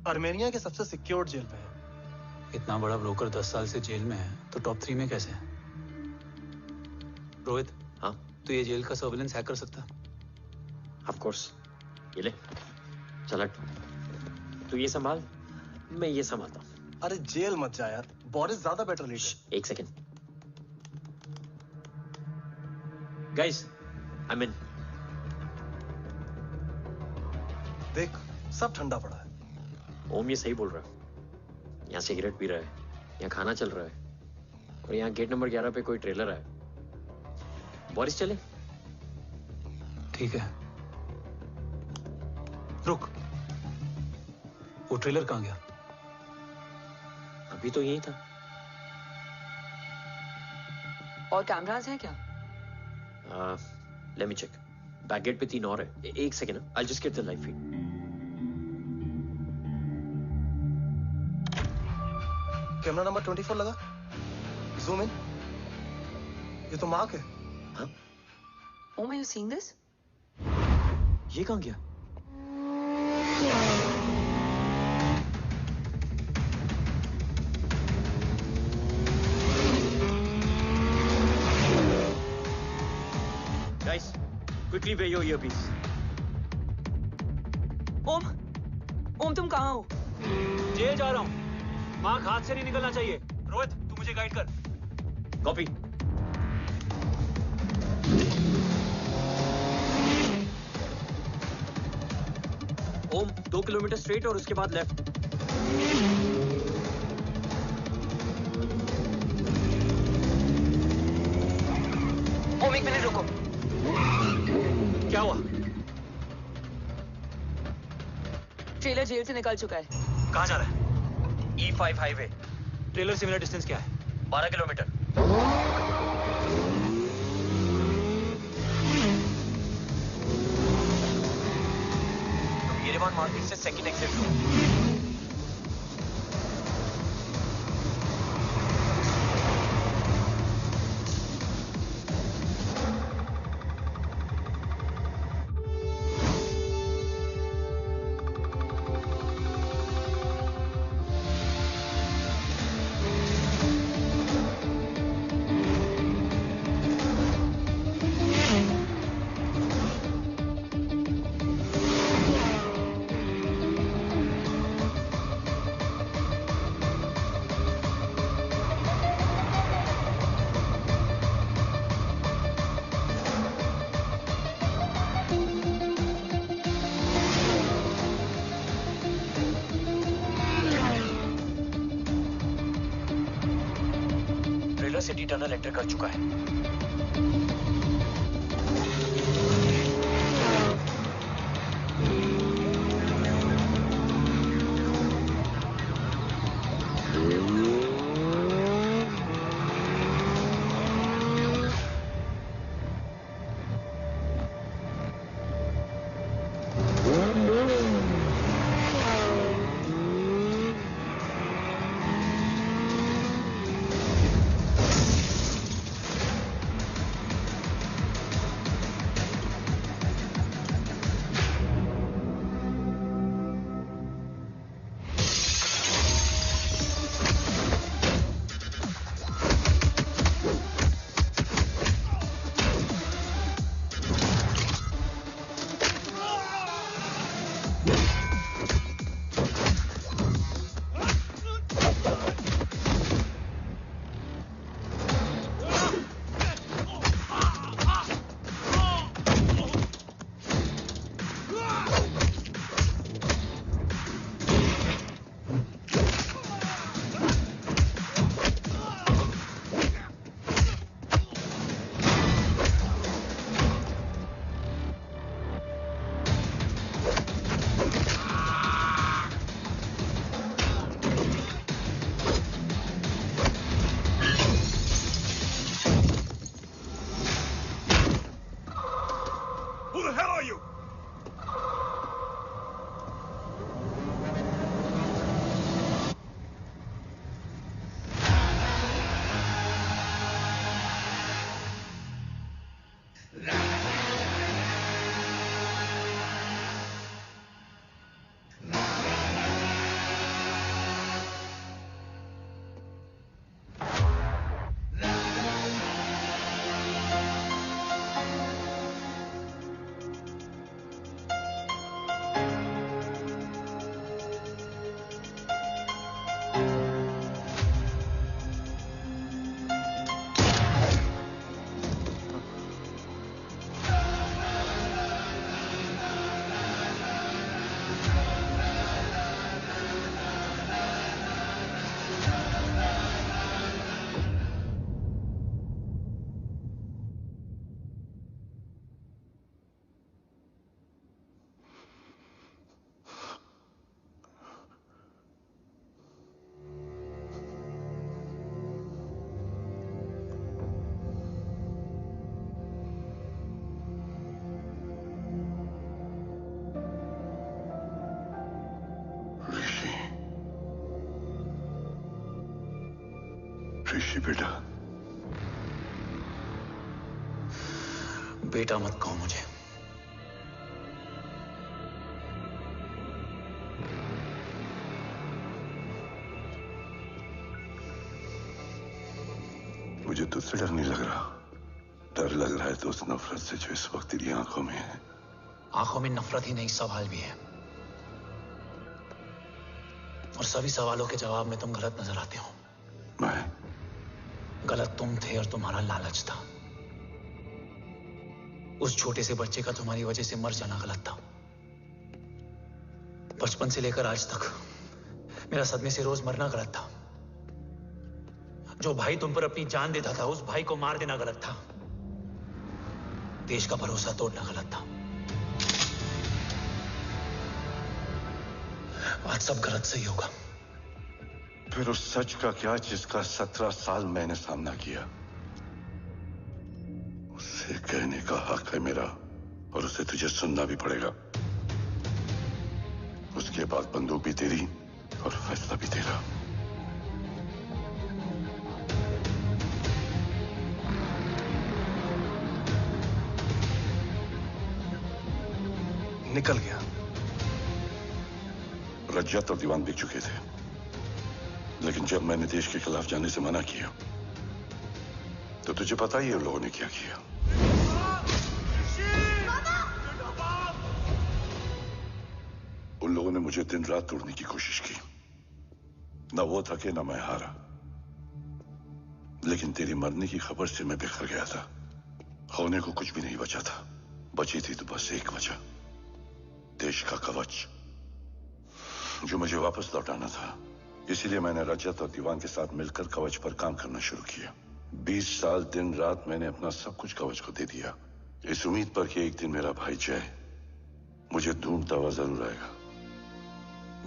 आर्मेनिया के सबसे सिक्योर्ड जेल में है। इतना बड़ा ब्रोकर 10 साल से जेल में है, तो टॉप 3 में कैसे है? रोहित, हाँ? तो ये जेल का सर्विलेंस हैक कर सकता? Of course. ये ले, चल तू ये संभाल, मैं ये संभालता हूँ। अरे जेल मत जा यार, बोरिस ज्यादा बेटर लीडर। एक सेकेंड गाइस, आई मीन देख, सब ठंडा पड़ा है। ओम ये सही बोल रहा है। यहाँ सिगरेट पी रहा है, यहाँ खाना चल रहा है, और यहाँ गेट नंबर 11 पे कोई ट्रेलर है। बोरिस चले? ठीक है, रुक, वो ट्रेलर कहाँ गया? अभी तो यही था। और कैमरास हैं क्या? Let me check. Back gate पे 3 और है। एक second, I just get the live feed. Camera number 24 लगा, जूम इन। ये तो मार्क है। हाँ? Oh, are you seeing this? ये कहाँ गया? Guys, quickly wear your earpiece. ओम तुम कहाँ हो? जेल जा रहा हूँ। मार्क हाथ से नहीं निकलना चाहिए। रोहित, तू मुझे गाइड कर। कॉपी। ओम 2 किलोमीटर स्ट्रेट और उसके बाद लेफ्ट। ओम 1 मिनट रुको। क्या हुआ? ट्रेलर जेल से निकल चुका है। कहाँ जा रहा है? E5 highway. ट्रेलर से मेरा डिस्टेंस क्या है? 12 किलोमीटर। तुम येरेवान मार्केट से सेकंड एग्जिट लो। सिटी टनल एंटर कर चुका है। ऋषि बेटा, बेटा मत कहो मुझे। मुझे तुझसे डर नहीं लग रहा। डर लग रहा है तो उस नफरत से जो इस वक्त तेरी आंखों में है। आंखों में नफरत ही नहीं, सवाल भी है, और सभी सवालों के जवाब में तुम गलत नजर आते हो। मैं गलत तुम थे और तुम्हारा लालच था। उस छोटे से बच्चे का तुम्हारी वजह से मर जाना गलत था। बचपन से लेकर आज तक मेरा सदमे से रोज मरना गलत था। जो भाई तुम पर अपनी जान देता था, उस भाई को मार देना गलत था। देश का भरोसा तोड़ना गलत था। आज सब गलत सही होगा। फिर उस सच का क्या जिसका 17 साल मैंने सामना किया? उसे कहने का हक है मेरा, और उसे तुझे सुनना भी पड़ेगा। उसके बाद बंदूक भी तेरी और फैसला भी तेरा। निकल गया। रज्जत और दीवान बिक चुके थे, लेकिन जब मैंने देश के खिलाफ जाने से मना किया तो तुझे पता ही है उन लोगों ने क्या किया। उन लोगों ने मुझे दिन रात तोड़ने की कोशिश की। ना वो थके ना मैं हारा, लेकिन तेरी मरने की खबर से मैं बिखर गया था। होने को कुछ भी नहीं बचा था। बची थी तो बस एक वजह, देश का कवच जो मुझे वापस लौटाना था। इसीलिए मैंने रजत और दीवान के साथ मिलकर कवच पर काम करना शुरू किया। 20 साल दिन रात मैंने अपना सब कुछ कवच को दे दिया, इस उम्मीद पर कि एक दिन मेरा भाई जय मुझे ढूंढता हुआ जरूर आएगा।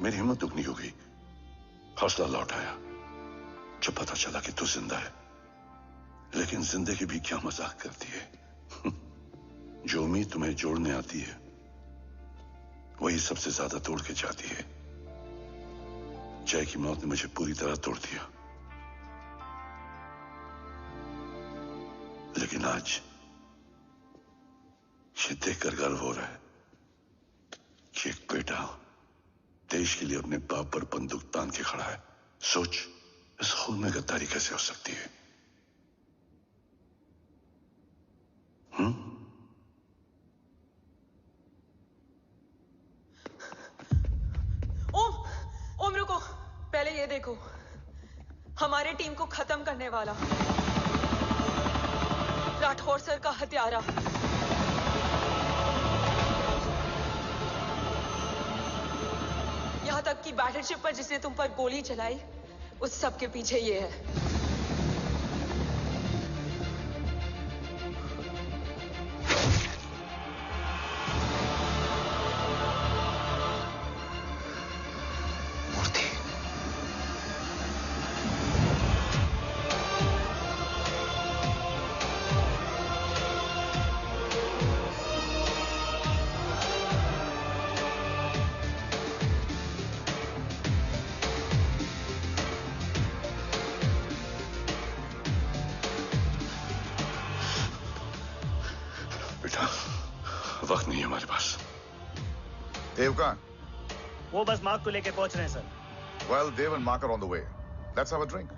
मेरी हिम्मत दुगनी हो गई, हौसला लौट आया जब पता चला कि तू जिंदा है। लेकिन जिंदगी भी क्या मजाक करती है। जो उम्मीद तुम्हें जोड़ने आती है वही सबसे ज्यादा तोड़ के जाती है। जय की मौत ने मुझे पूरी तरह तोड़ दिया, लेकिन आज ये देखकर गर्व हो रहा है कि एक बेटा देश के लिए अपने बाप पर बंदूक तान के खड़ा है। सोच, इस खून में गद्दारी कैसे हो सकती है? ओम रुको, पहले ये देखो, हमारे टीम को खत्म करने वाला राठौर सर का हत्यारा। यहां तक कि बैटलशिप पर जिसने तुम पर गोली चलाई, उस सब के पीछे ये है। वक्त नहीं है हमारे पास। देव कहाँ? वो बस मार्क को लेके पहुंच रहे हैं sir. Well, Dev and Mark are on the way. Let's have a drink.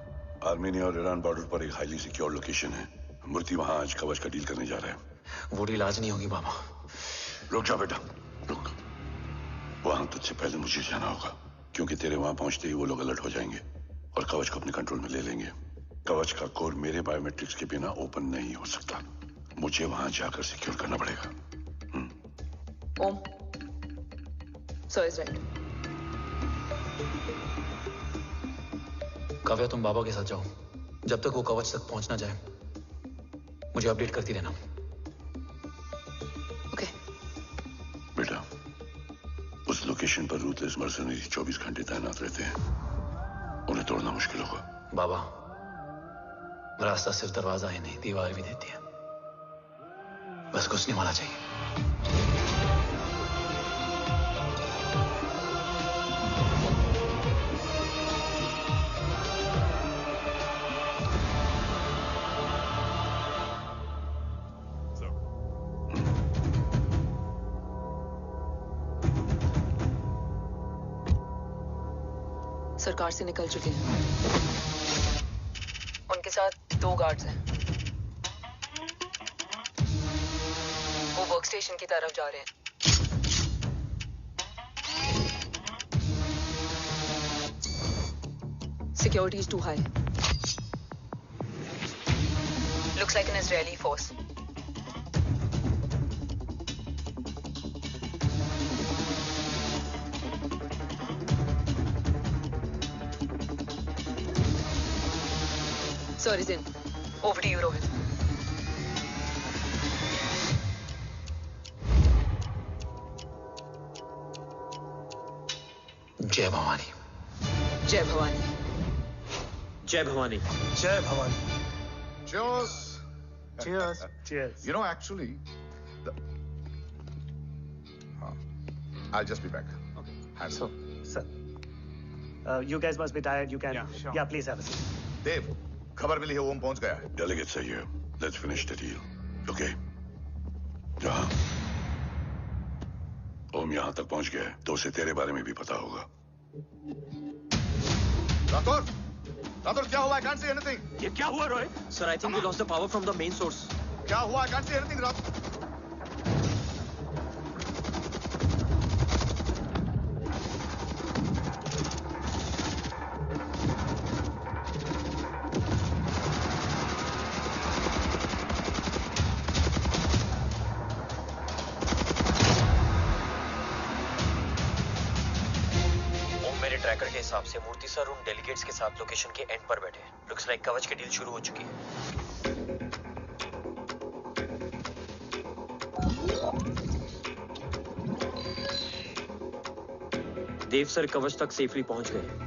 Armenia और ईरान बॉर्डर पर एक हाईली सिक्योर लोकेशन है। मूर्ति वहां आज कवच का डील करने जा रहा है। वो डील आज नहीं होगी बाबा। रुक जा बेटा, रुक। वहां तुझसे पहले मुझे जाना होगा, क्योंकि तेरे वहां पहुंचते ही वो लोग अलर्ट हो जाएंगे और कवच को अपने कंट्रोल में ले लेंगे। कवच का कोड मेरे बायोमेट्रिक्स के बिना ओपन नहीं हो सकता। मुझे वहां जाकर सिक्योर करना पड़ेगा। ओम, सर इज राइट। काव्या, तुम बाबा के साथ जाओ। जब तक वो कवच तक पहुंच ना जाए मुझे अपडेट करती रहना। ओके। बेटा, उस लोकेशन पर रूथलेस मर्सनरी 24 घंटे तैनात रहते हैं। उन्हें तोड़ना मुश्किल होगा। बाबा, रास्ता सिर्फ दरवाजा ही नहीं, दीवार भी देती है। बस घुसने वाला चाहिए। सरकार से निकल चुके हैं। उनके साथ 2 गार्ड्स हैं। वो वर्क स्टेशन की तरफ जा रहे हैं। Security is too high. Looks like an Israeli force. Sir is in. Over to you, Rohit. जय भवानी। जय भवानी। जय भवानी। जय Bhavani. Cheers. Cheers. Cheers. You know, actually, I'll just be back. Okay. Hands So, sir, you guys must be tired. You can. Yeah, sure. Yeah, please have a seat. देव, खबर मिली है ओम पहुंच गया है। Delegates are here. Let's finish the deal. Okay? जहाँ ओम यहाँ तक पहुंच गया है, तो उसे तेरे बारे में भी पता होगा। राठौर, राठौर क्या हुआ? I can't see anything. ये क्या हुआ Rohit? Sir, I think we lost the power from the main source. क्या हुआ? I can't see anything, Rathore. Tracker के हिसाब से मूर्ति सर उन डेलीगेट्स के साथ लोकेशन के एंड पर बैठे हैं। लुक्स लाइक कवच की डील शुरू हो चुकी है। देव सर कवच तक सेफली पहुंच गए।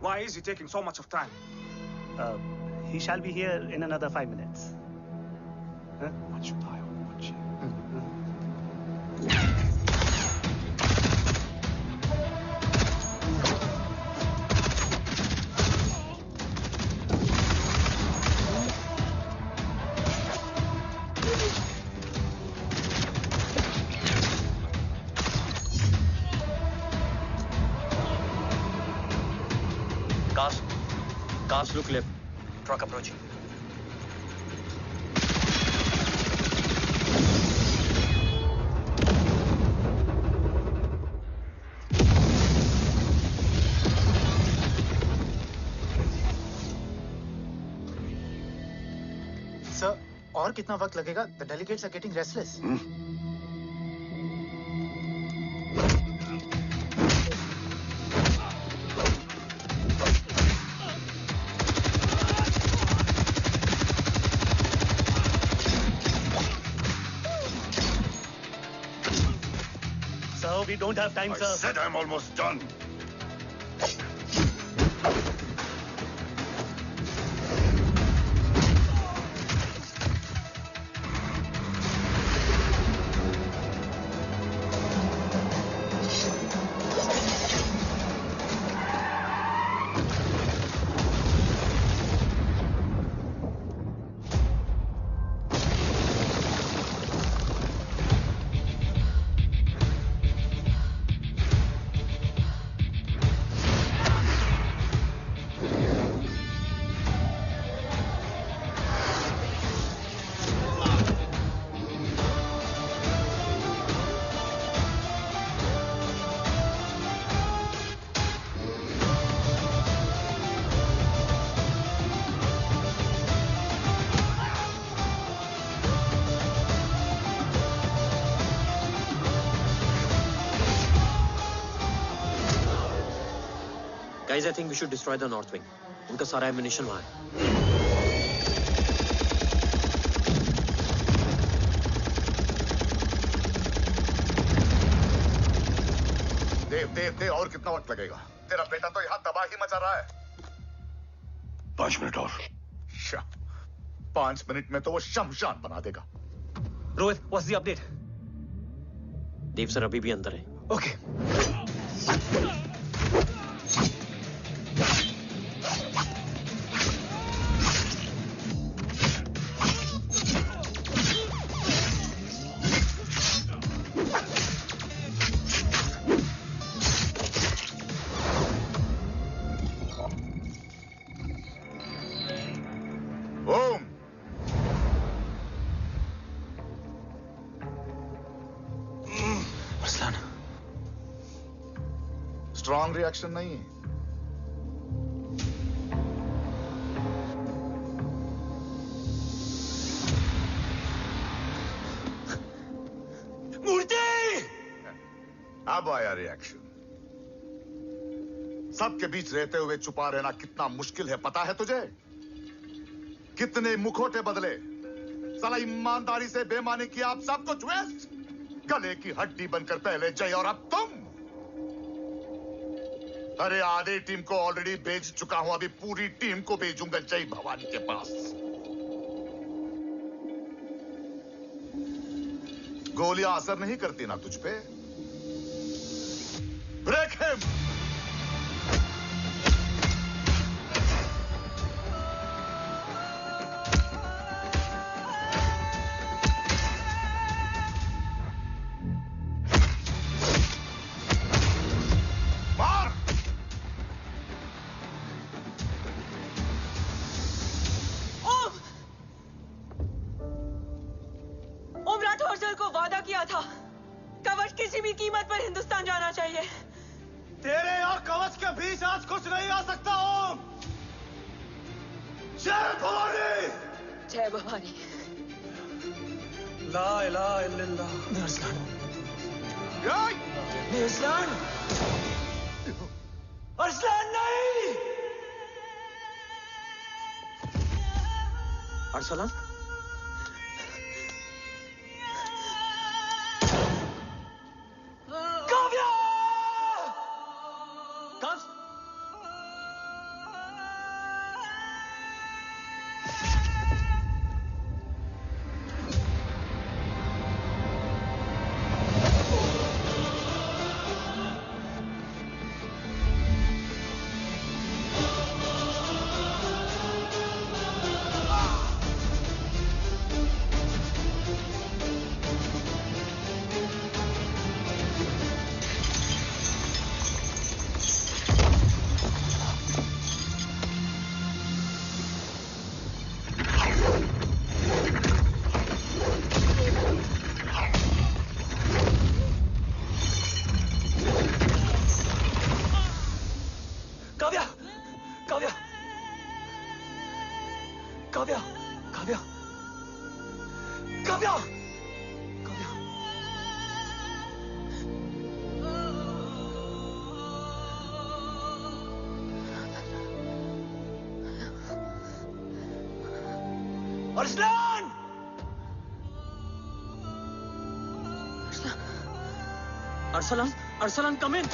Why is he taking so much of time? He shall be here in another 5 minutes. Huh? What should I watch? Cars look left. Truck approaching. Sir, और कितना वक्त लगेगा? The delegates are getting restless. We don't have time, sir. I said I'm almost done. Guys, I think we should destroy the north wing. उनका सारा ammunition वहाँ है। देव और कितना वक्त लगेगा? तेरा बेटा तो यहाँ तबाही मचा रहा है। 5 मिनट और। 5 मिनट में तो वो शमशान बना देगा। Rohit, what's the update? Dev sir अभी भी अंदर है। Okay. स्ट्रॉन्ग रिएक्शन नहीं। मूर्ति! अब आया रिएक्शन। सबके बीच रहते हुए छुपा रहना कितना मुश्किल है पता है तुझे? कितने मुखौटे बदले, साला ईमानदारी से बेमानी किया, आप सब कुछ वेस्ट। गले की हड्डी बनकर पहले जय और अब तुम। अरे आधे टीम को ऑलरेडी भेज चुका हूं, अभी पूरी टीम को भेजूंगा जय भवानी के पास। गोलियां असर नहीं करती ना तुझ पे? Break him. Arslan? Kavya! Arslan! Arslan, Arslan, come in.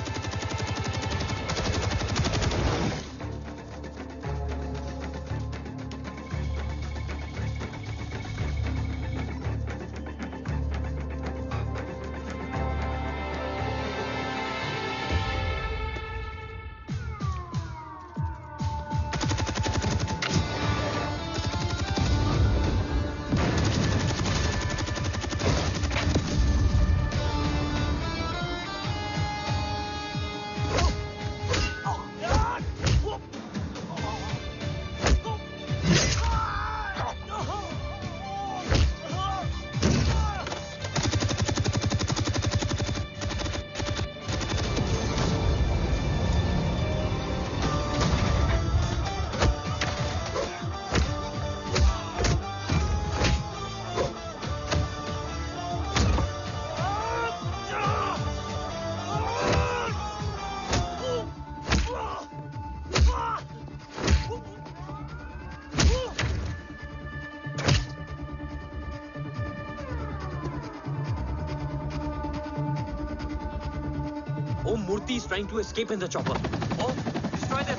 Murthy is trying to escape in the chopper. Oh, destroy them.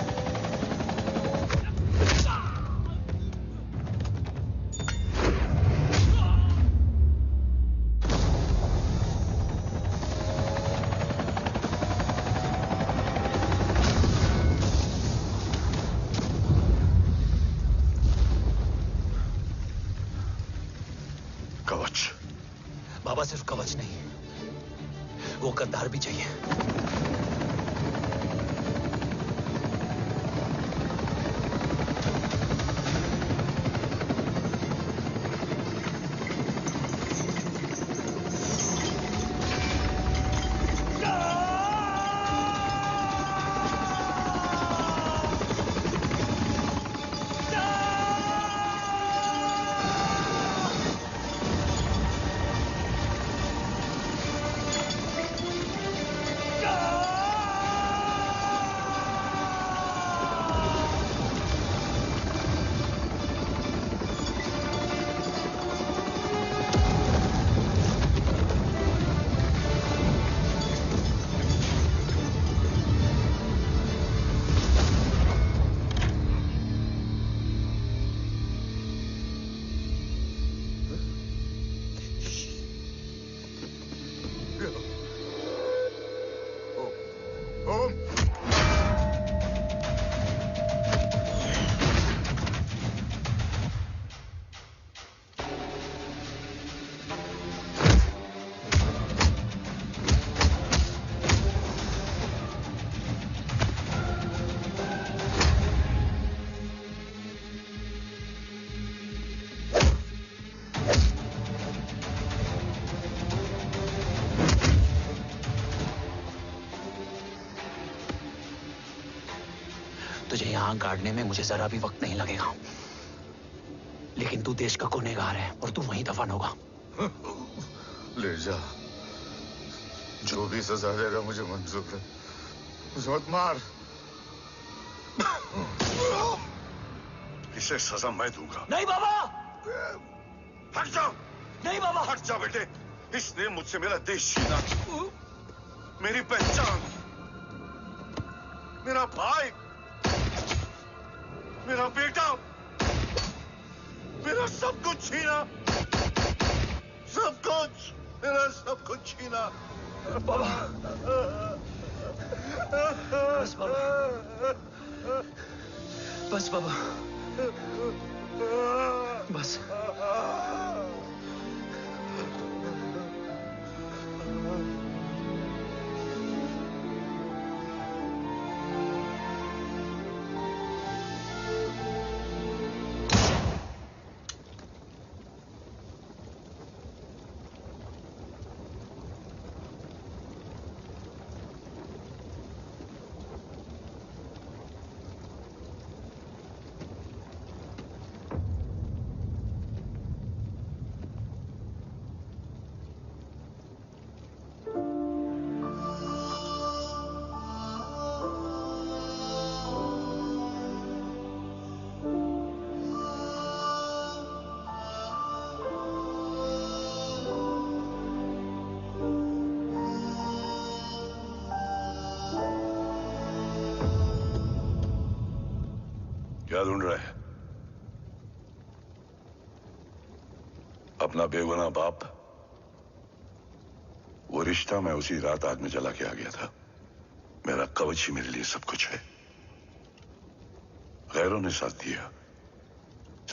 बाबा सिर्फ कवच नहीं, वो गद्दार भी चाहिए। तुझे यहां गाड़ने में मुझे जरा भी वक्त नहीं लगेगा, लेकिन तू देश का गुनहगार है और तू वहीं दफन होगा। ले जा, जो भी सजा देगा मुझे मंजूर है, मुझे मत मार। इसे सजा मैं दूंगा। नहीं बाबा, हट जाओ। नहीं बाबा, हट जा बेटे। इसने मुझसे मेरा देश छीना, मेरी पहचान, मेरा भाई, मेरा बेटा, मेरा सब कुछ छीना, सब कुछ, मेरा सब कुछ छीना। बाबा, बस बाबा, बस बाबा, बस। क्या ढूंढ रहा है? अपना बेगुनाह बाप। वो रिश्ता मैं उसी रात आग में जला के आ गया था। मेरा कवच ही मेरे लिए सब कुछ है। गैरों ने साथ दिया,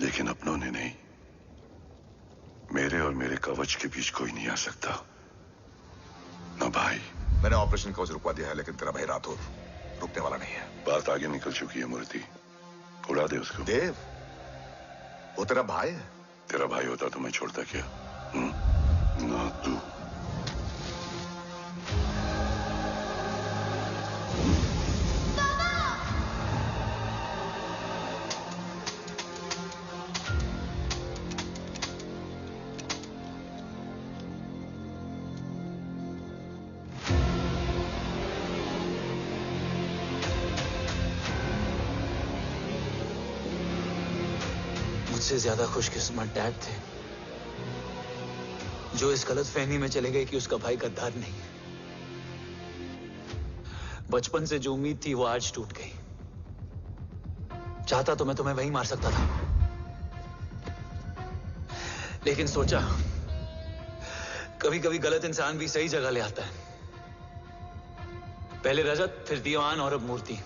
लेकिन अपनों ने नहीं। मेरे और मेरे कवच के बीच कोई नहीं आ सकता, ना भाई। मैंने ऑपरेशन कवच रुकवा दिया है, लेकिन तेरा भाई राठौर रुकने वाला नहीं है। बात आगे निकल चुकी है मूर्ति, उड़ा दे उसको। देव, वो तेरा भाई है। तेरा भाई होता तो मैं छोड़ता क्या? ना तू। मुझसे ज्यादा खुशकिस्मत डैड थे, जो इस गलतफहमी में चले गए कि उसका भाई गद्दार नहीं है। बचपन से जो उम्मीद थी वो आज टूट गई। चाहता तो मैं तुम्हें वहीं मार सकता था, लेकिन सोचा कभी कभी गलत इंसान भी सही जगह ले आता है। पहले रजत, फिर दीवान और अब मूर्ति।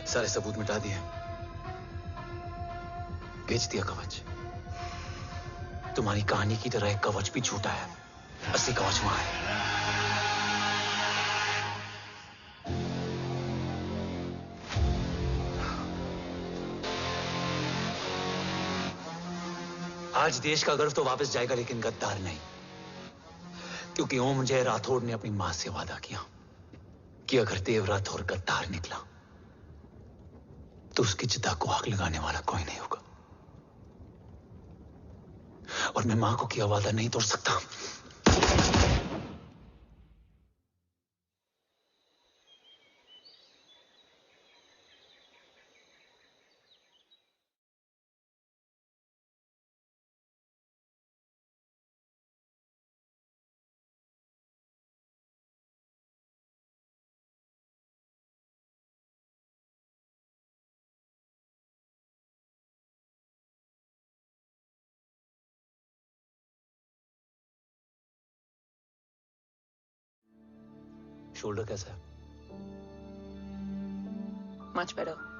सारे सबूत मिटा दिए, बेच दिया कवच। तुम्हारी कहानी की तरह एक कवच भी छूटा है। असली कवच वहां है। आज देश का गर्व तो वापस जाएगा, लेकिन गद्दार नहीं। क्योंकि ओम जय राठौड़ ने अपनी मां से वादा किया कि अगर देव राठौड़ गद्दार निकला तो उसकी चिता को आग लगाने वाला कोई नहीं होगा। और मैं मां को किया वादा नहीं तोड़ सकता। शोल्डर कैसा है? Much better.